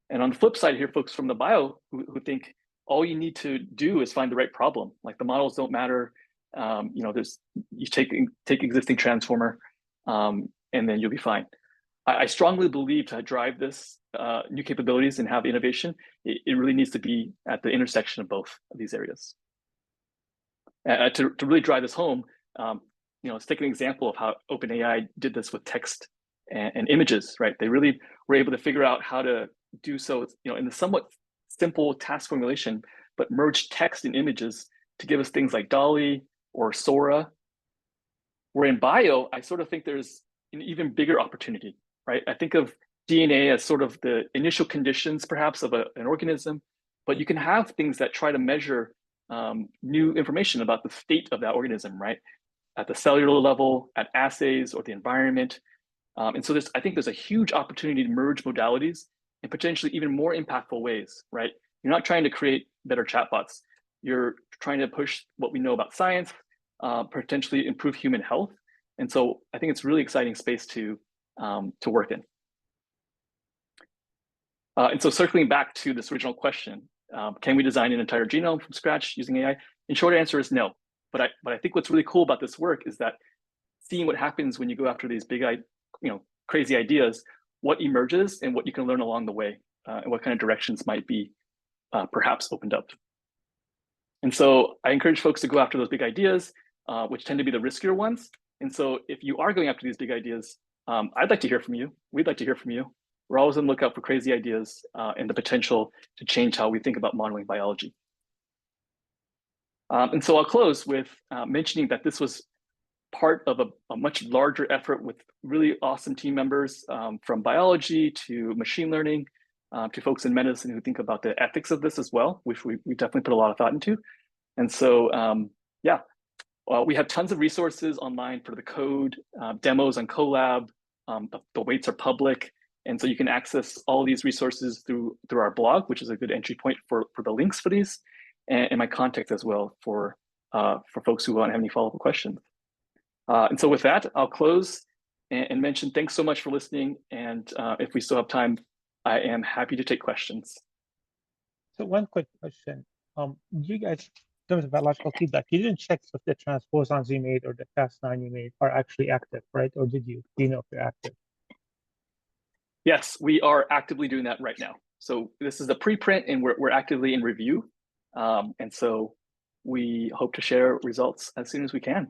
And on the flip side here, folks from the bio who think all you need to do is find the right problem. Like the models don't matter. You take existing transformer, and then you'll be fine. I strongly believe to drive this new capabilities and have innovation, it really needs to be at the intersection of both of these areas. To really drive this home, let's take an example of how OpenAI did this with text and images, right? They really were able to figure out how to do so, in a somewhat simple task formulation, but merge text and images to give us things like DALL-E or Sora. Where in bio, I sort of think there's an even bigger opportunity, right? I think of DNA as sort of the initial conditions, perhaps, of an organism, but you can have things that try to measure new information about the state of that organism, right? At the cellular level, at assays, or the environment. And so I think there's a huge opportunity to merge modalities in potentially even more impactful ways, right? You're not trying to create better chatbots. You're trying to push what we know about science, potentially improve human health. And so I think it's a really exciting space to work in. And so circling back to this original question, can we design an entire genome from scratch using AI? And short answer is no. But I think what's really cool about this work is that seeing what happens when you go after these big, crazy ideas, what emerges and what you can learn along the way, and what kind of directions might be perhaps opened up. And so I encourage folks to go after those big ideas, which tend to be the riskier ones. And so if you are going after these big ideas, I'd like to hear from you. We'd like to hear from you. We're always on the lookout for crazy ideas and the potential to change how we think about modeling biology. And so I'll close with mentioning that this was part of a much larger effort with really awesome team members from biology to machine learning to folks in medicine who think about the ethics of this as well, which we definitely put a lot of thought into. And so, we have tons of resources online for the code, demos on Colab. The weights are public. And so you can access all of these resources through our blog, which is a good entry point for the links for these, and my contact as well for folks who want to have any follow-up questions. And so with that, I'll close and mention thanks so much for listening. And if we still have time, I am happy to take questions. So one quick question. You guys, in terms of biological feedback, you didn't check if the transposons you made or the Cas9 you made are actually active, right? Or did you? Do you know if they're active? Yes, we are actively doing that right now. So this is the preprint and we're actively in review. And so we hope to share results as soon as we can.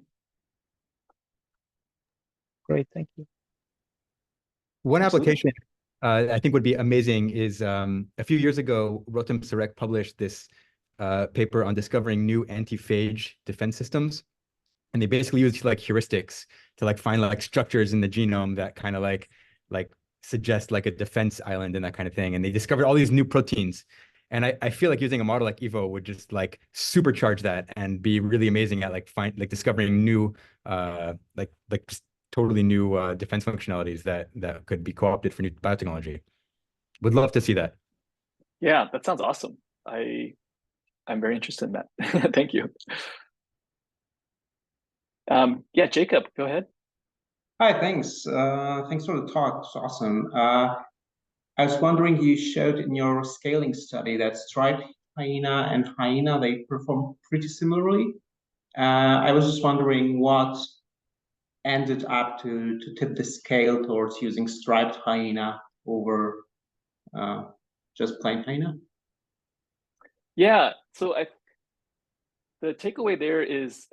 Great, thank you. One Absolutely. application I think would be amazing is a few years ago, Rotem Sarek published this paper on discovering new anti-phage defense systems. And they basically use like heuristics to like find like structures in the genome that kind of like suggest like a defense island and that kind of thing. And they discovered all these new proteins. And I feel like using a model like Evo would just like supercharge that and be really amazing at like discovering new just totally new defense functionalities that could be co-opted for new biotechnology. Would love to see that. Yeah, that sounds awesome. I'm very interested in that. Thank you. Yeah, Jacob, go ahead. Hi, thanks. Thanks for the talk. It's awesome. I was wondering, you showed in your scaling study that striped hyena and hyena, they perform pretty similarly. I was just wondering what ended up to tip the scale towards using striped hyena over just plain hyena. Yeah, so the takeaway there is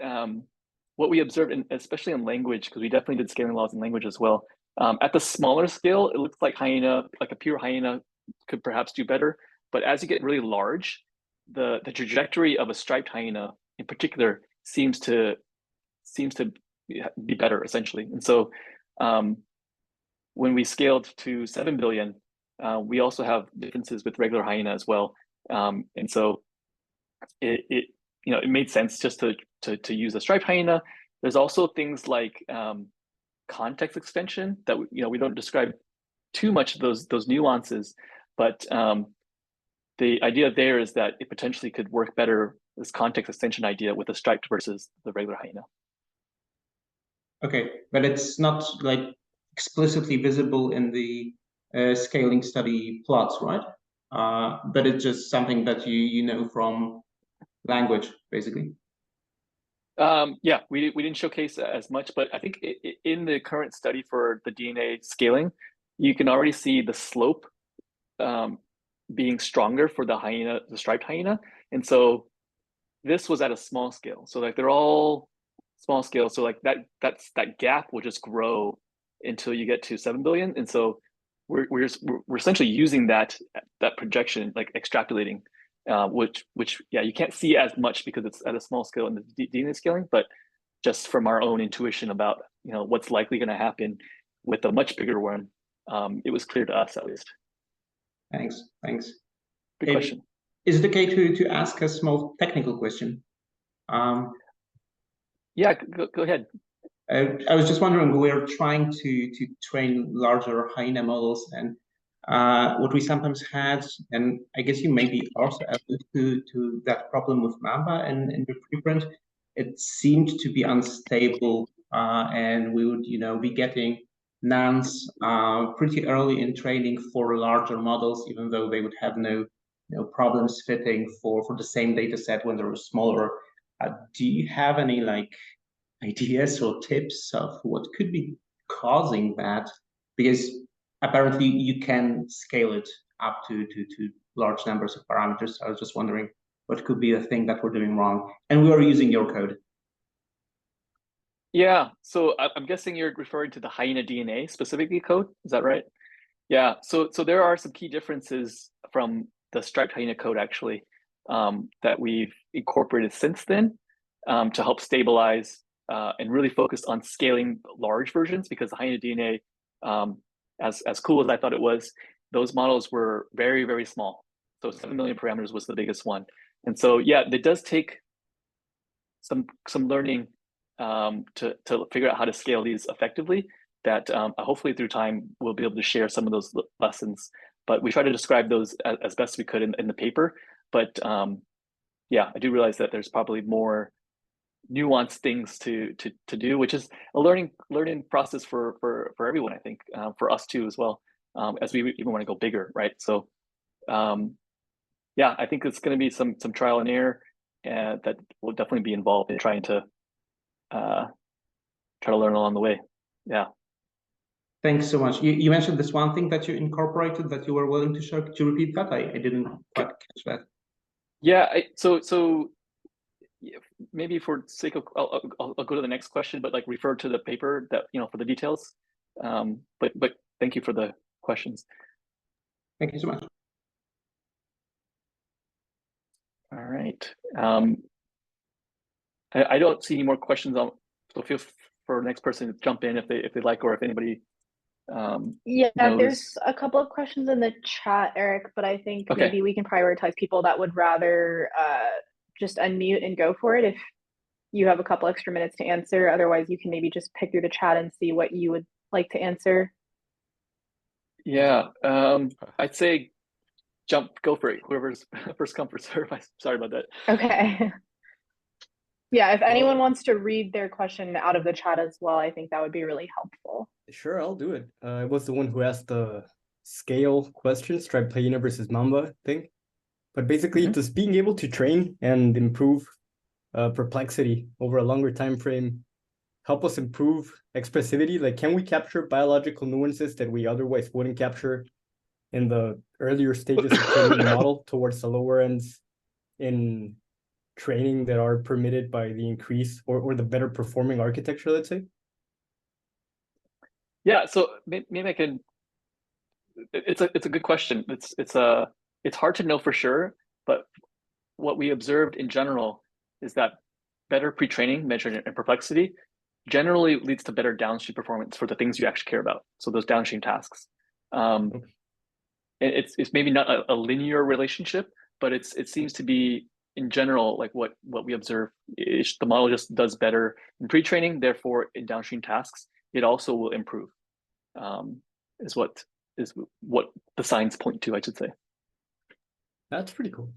what we observed, especially in language, because we definitely did scaling laws in language as well. At the smaller scale, it looks like hyena, like a pure hyena, could perhaps do better. But as you get really large, the trajectory of a striped hyena, in particular, seems to be better, essentially. And so, when we scaled to 7 billion, we also have differences with regular hyena as well. And so, it made sense just to use a striped hyena. There's also things like context extension that we don't describe too much of those nuances, but the idea there is that it potentially could work better, this context extension idea, with a striped versus the regular hyena. Okay, but it's not like explicitly visible in the scaling study plots, right? But it's just something that you know from language, basically. Yeah, we didn't showcase as much, but I think in the current study for the DNA scaling, you can already see the slope being stronger for the hyena, the striped hyena. And so this was at a small scale. So like they're all small scale. So like that gap will just grow until you get to 7 billion. And so we're essentially using that projection, like extrapolating, which yeah, you can't see as much because it's at a small scale in the DNA scaling, but just from our own intuition about what's likely going to happen with a much bigger one, it was clear to us at least. Thanks. Good question. Is it okay to ask a small technical question? Yeah, go ahead. I was just wondering, we're trying to train larger hyena models, and what we sometimes had, and I guess you maybe also alluded to that problem with Mamba in the preprint, it seemed to be unstable, and we would be getting nans pretty early in training for larger models, even though they would have no problems fitting for the same data set when they were smaller. Do you have any ideas or tips of what could be causing that? Because apparently you can scale it up to large numbers of parameters. I was just wondering what could be the thing that we're doing wrong. And we are using your code. Yeah, so I'm guessing you're referring to the Hyena DNA specifically code. Is that right? Yeah, so there are some key differences from the striped Hyena code actually that we've incorporated since then to help stabilize and really focus on scaling large versions, because the Hyena DNA, as cool as I thought it was, those models were very, very small. So 7 million parameters was the biggest one. And so, yeah, it does take some learning to figure out how to scale these effectively, that hopefully through time we'll be able to share some of those lessons. But we try to describe those as best we could in the paper. But yeah, I do realize that there's probably more nuanced things to do, which is a learning process for everyone, I think, for us too as well, as we even want to go bigger, right? So yeah, I think it's going to be some trial and error that will definitely be involved in trying to try to learn along the way. Yeah. Thanks so much. You mentioned this one thing that you incorporated that you were willing to show. Could you repeat that? I didn't quite catch that. Yeah, so maybe for sake of, I'll go to the next question, but refer to the paper that for the details. But thank you for the questions. Thank you so much. All right. I don't see any more questions so feel for the next person to jump in if they like, or if anybody yeah, knows. There's a couple of questions in the chat, Eric, but I think maybe we can prioritize people that would rather just unmute and go for it if you have a couple extra minutes to answer. Otherwise, you can maybe just pick through the chat and see what you would like to answer. Yeah, I'd say go for it. Whoever's first come, first serve. Sorry about that. Okay. Yeah, if anyone wants to read their question out of the chat as well, I think that would be really helpful. Sure, I'll do it. I was the one who asked the scale question, striped hyena versus mamba thing. But basically, does being able to train and improve perplexity over a longer time frame help us improve expressivity? Like, can we capture biological nuances that we otherwise wouldn't capture in the earlier stages of training the model towards the lower ends in training that are permitted by the increase or the better performing architecture, let's say? Yeah, so maybe I can. It's a good question. It's hard to know for sure, but what we observed in general is that better pre-training measured in perplexity generally leads to better downstream performance for the things you actually care about. So those downstream tasks. It's maybe not a linear relationship, but it seems to be in general like what we observe is the model just does better in pre-training, therefore in downstream tasks it also will improve. Is what the signs point to, I should say. That's pretty cool.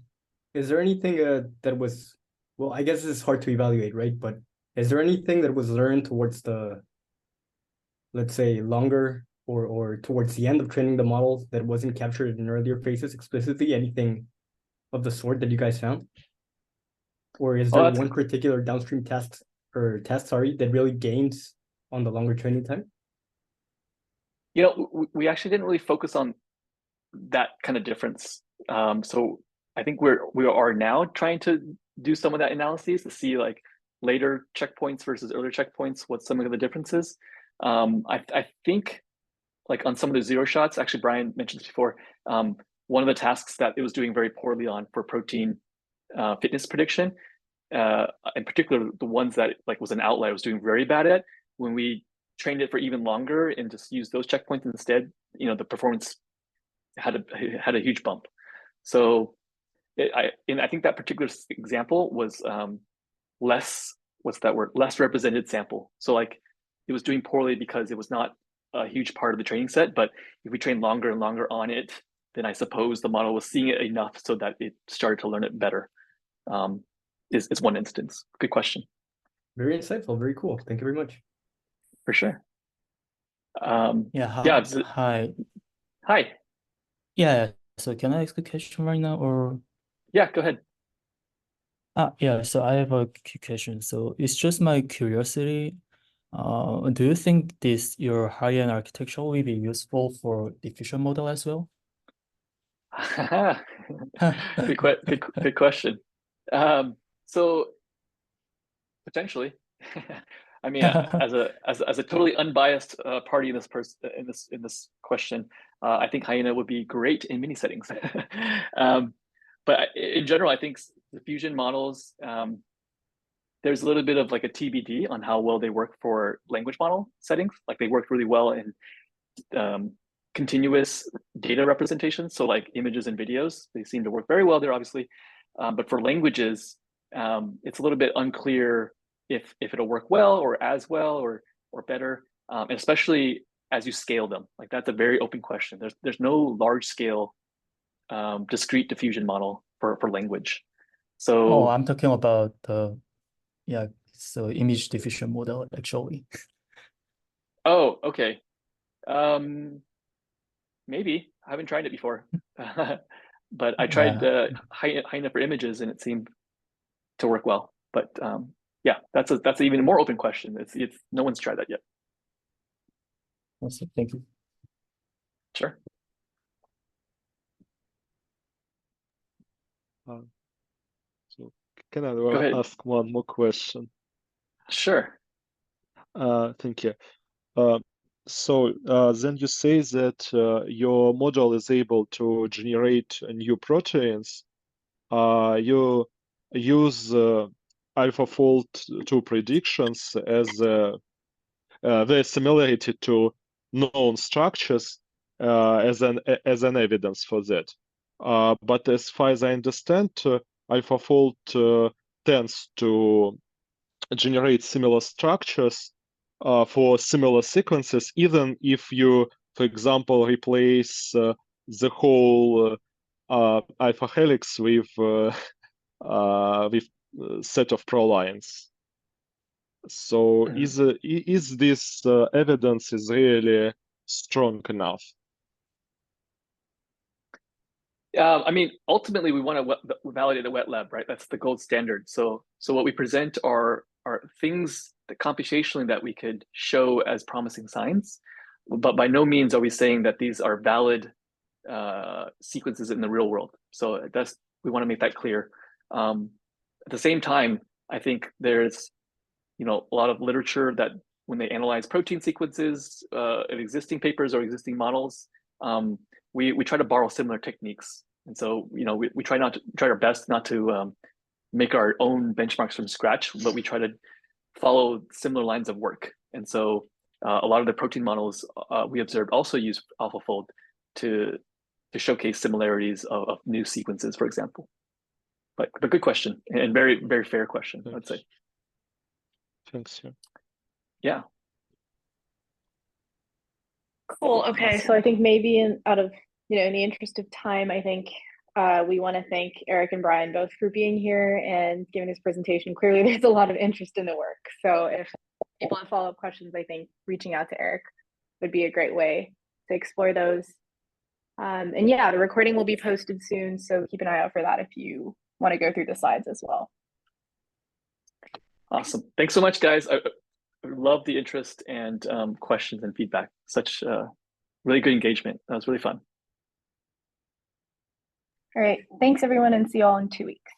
Is there anything that was, well, I guess it's hard to evaluate, right? But is there anything that was learned towards the, let's say, longer or towards the end of training the models that wasn't captured in earlier phases explicitly? Anything of the sort that you guys found? Or is there one particular downstream task that really gains on the longer training time? You know, we actually didn't really focus on that kind of difference. So I think we are now trying to do some of that analysis to see like later checkpoints versus earlier checkpoints, what some of the differences. I think like on some of the zero shots, actually Brian mentioned this before, one of the tasks that it was doing very poorly on for protein fitness prediction, in particular the ones that like was an outlier, was doing very bad at. When we trained it for even longer and just used those checkpoints instead, you know, the performance had a huge bump. So I think that particular example was less represented sample. So like it was doing poorly because it was not a huge part of the training set, but if we trained longer and longer on it, then I suppose the model was seeing it enough so that it started to learn it better. Is one instance. Good question. Very insightful, very cool. Thank you very much. For sure. Hi. Hi. Yeah, so can I ask a question right now or? Yeah, go ahead. Yeah, so I have a question. So it's just my curiosity. Do you think your Hyena architecture will be useful for diffusion model as well? Good question. So potentially, I mean, as a totally unbiased party in this question, I think Hyena would be great in many settings. But in general, I think diffusion models, there's a little bit of like a TBD on how well they work for language model settings. Like they work really well in continuous data representations. So like images and videos, they seem to work very well there, obviously. But for languages, it's a little bit unclear if it'll work well or as well or better, and especially as you scale them. Like that's a very open question. There's no large scale discrete diffusion model for language. So I'm talking about so image diffusion model actually. Oh, okay. Maybe I haven't tried it before, but I tried Hyena for images and it seemed to work well. But yeah, that's an even more open question. It's no one's tried that yet. Awesome. Thank you. Sure. So can I ask one more question? Sure. Thank you. So then you say that your model is able to generate new proteins. You use AlphaFold 2 predictions as they're simulated to known structures as an evidence for that. But as far as I understand, AlphaFold tends to generate similar structures for similar sequences, even if you, for example, replace the whole alpha helix with set of prolines. So is this evidence is really strong enough? I mean, ultimately, we want to validate the wet lab, right? That's the gold standard. So what we present are things that computationally that we could show as promising signs, but by no means are we saying that these are valid sequences in the real world. So we want to make that clear. At the same time, I think there's a lot of literature that when they analyze protein sequences in existing papers or existing models, we try to borrow similar techniques. And so, we try our best not to make our own benchmarks from scratch, but we try to follow similar lines of work. And so a lot of the protein models we observed also use AlphaFold to showcase similarities of new sequences, for example. But good question, and very, very fair question, I'd say. Thanks. Yeah. Cool. Okay, so I think maybe out of in the interest of time, I think we want to thank Eric and Brian both for being here and giving this presentation. Clearly, there's a lot of interest in the work. So if people have follow-up questions, I think reaching out to Eric would be a great way to explore those. And yeah, the recording will be posted soon, so keep an eye out for that if you want to go through the slides as well. Awesome. Thanks so much, guys. I love the interest and questions and feedback. Such really good engagement. That was really fun. All right. Thanks, everyone, and see you all in 2 weeks.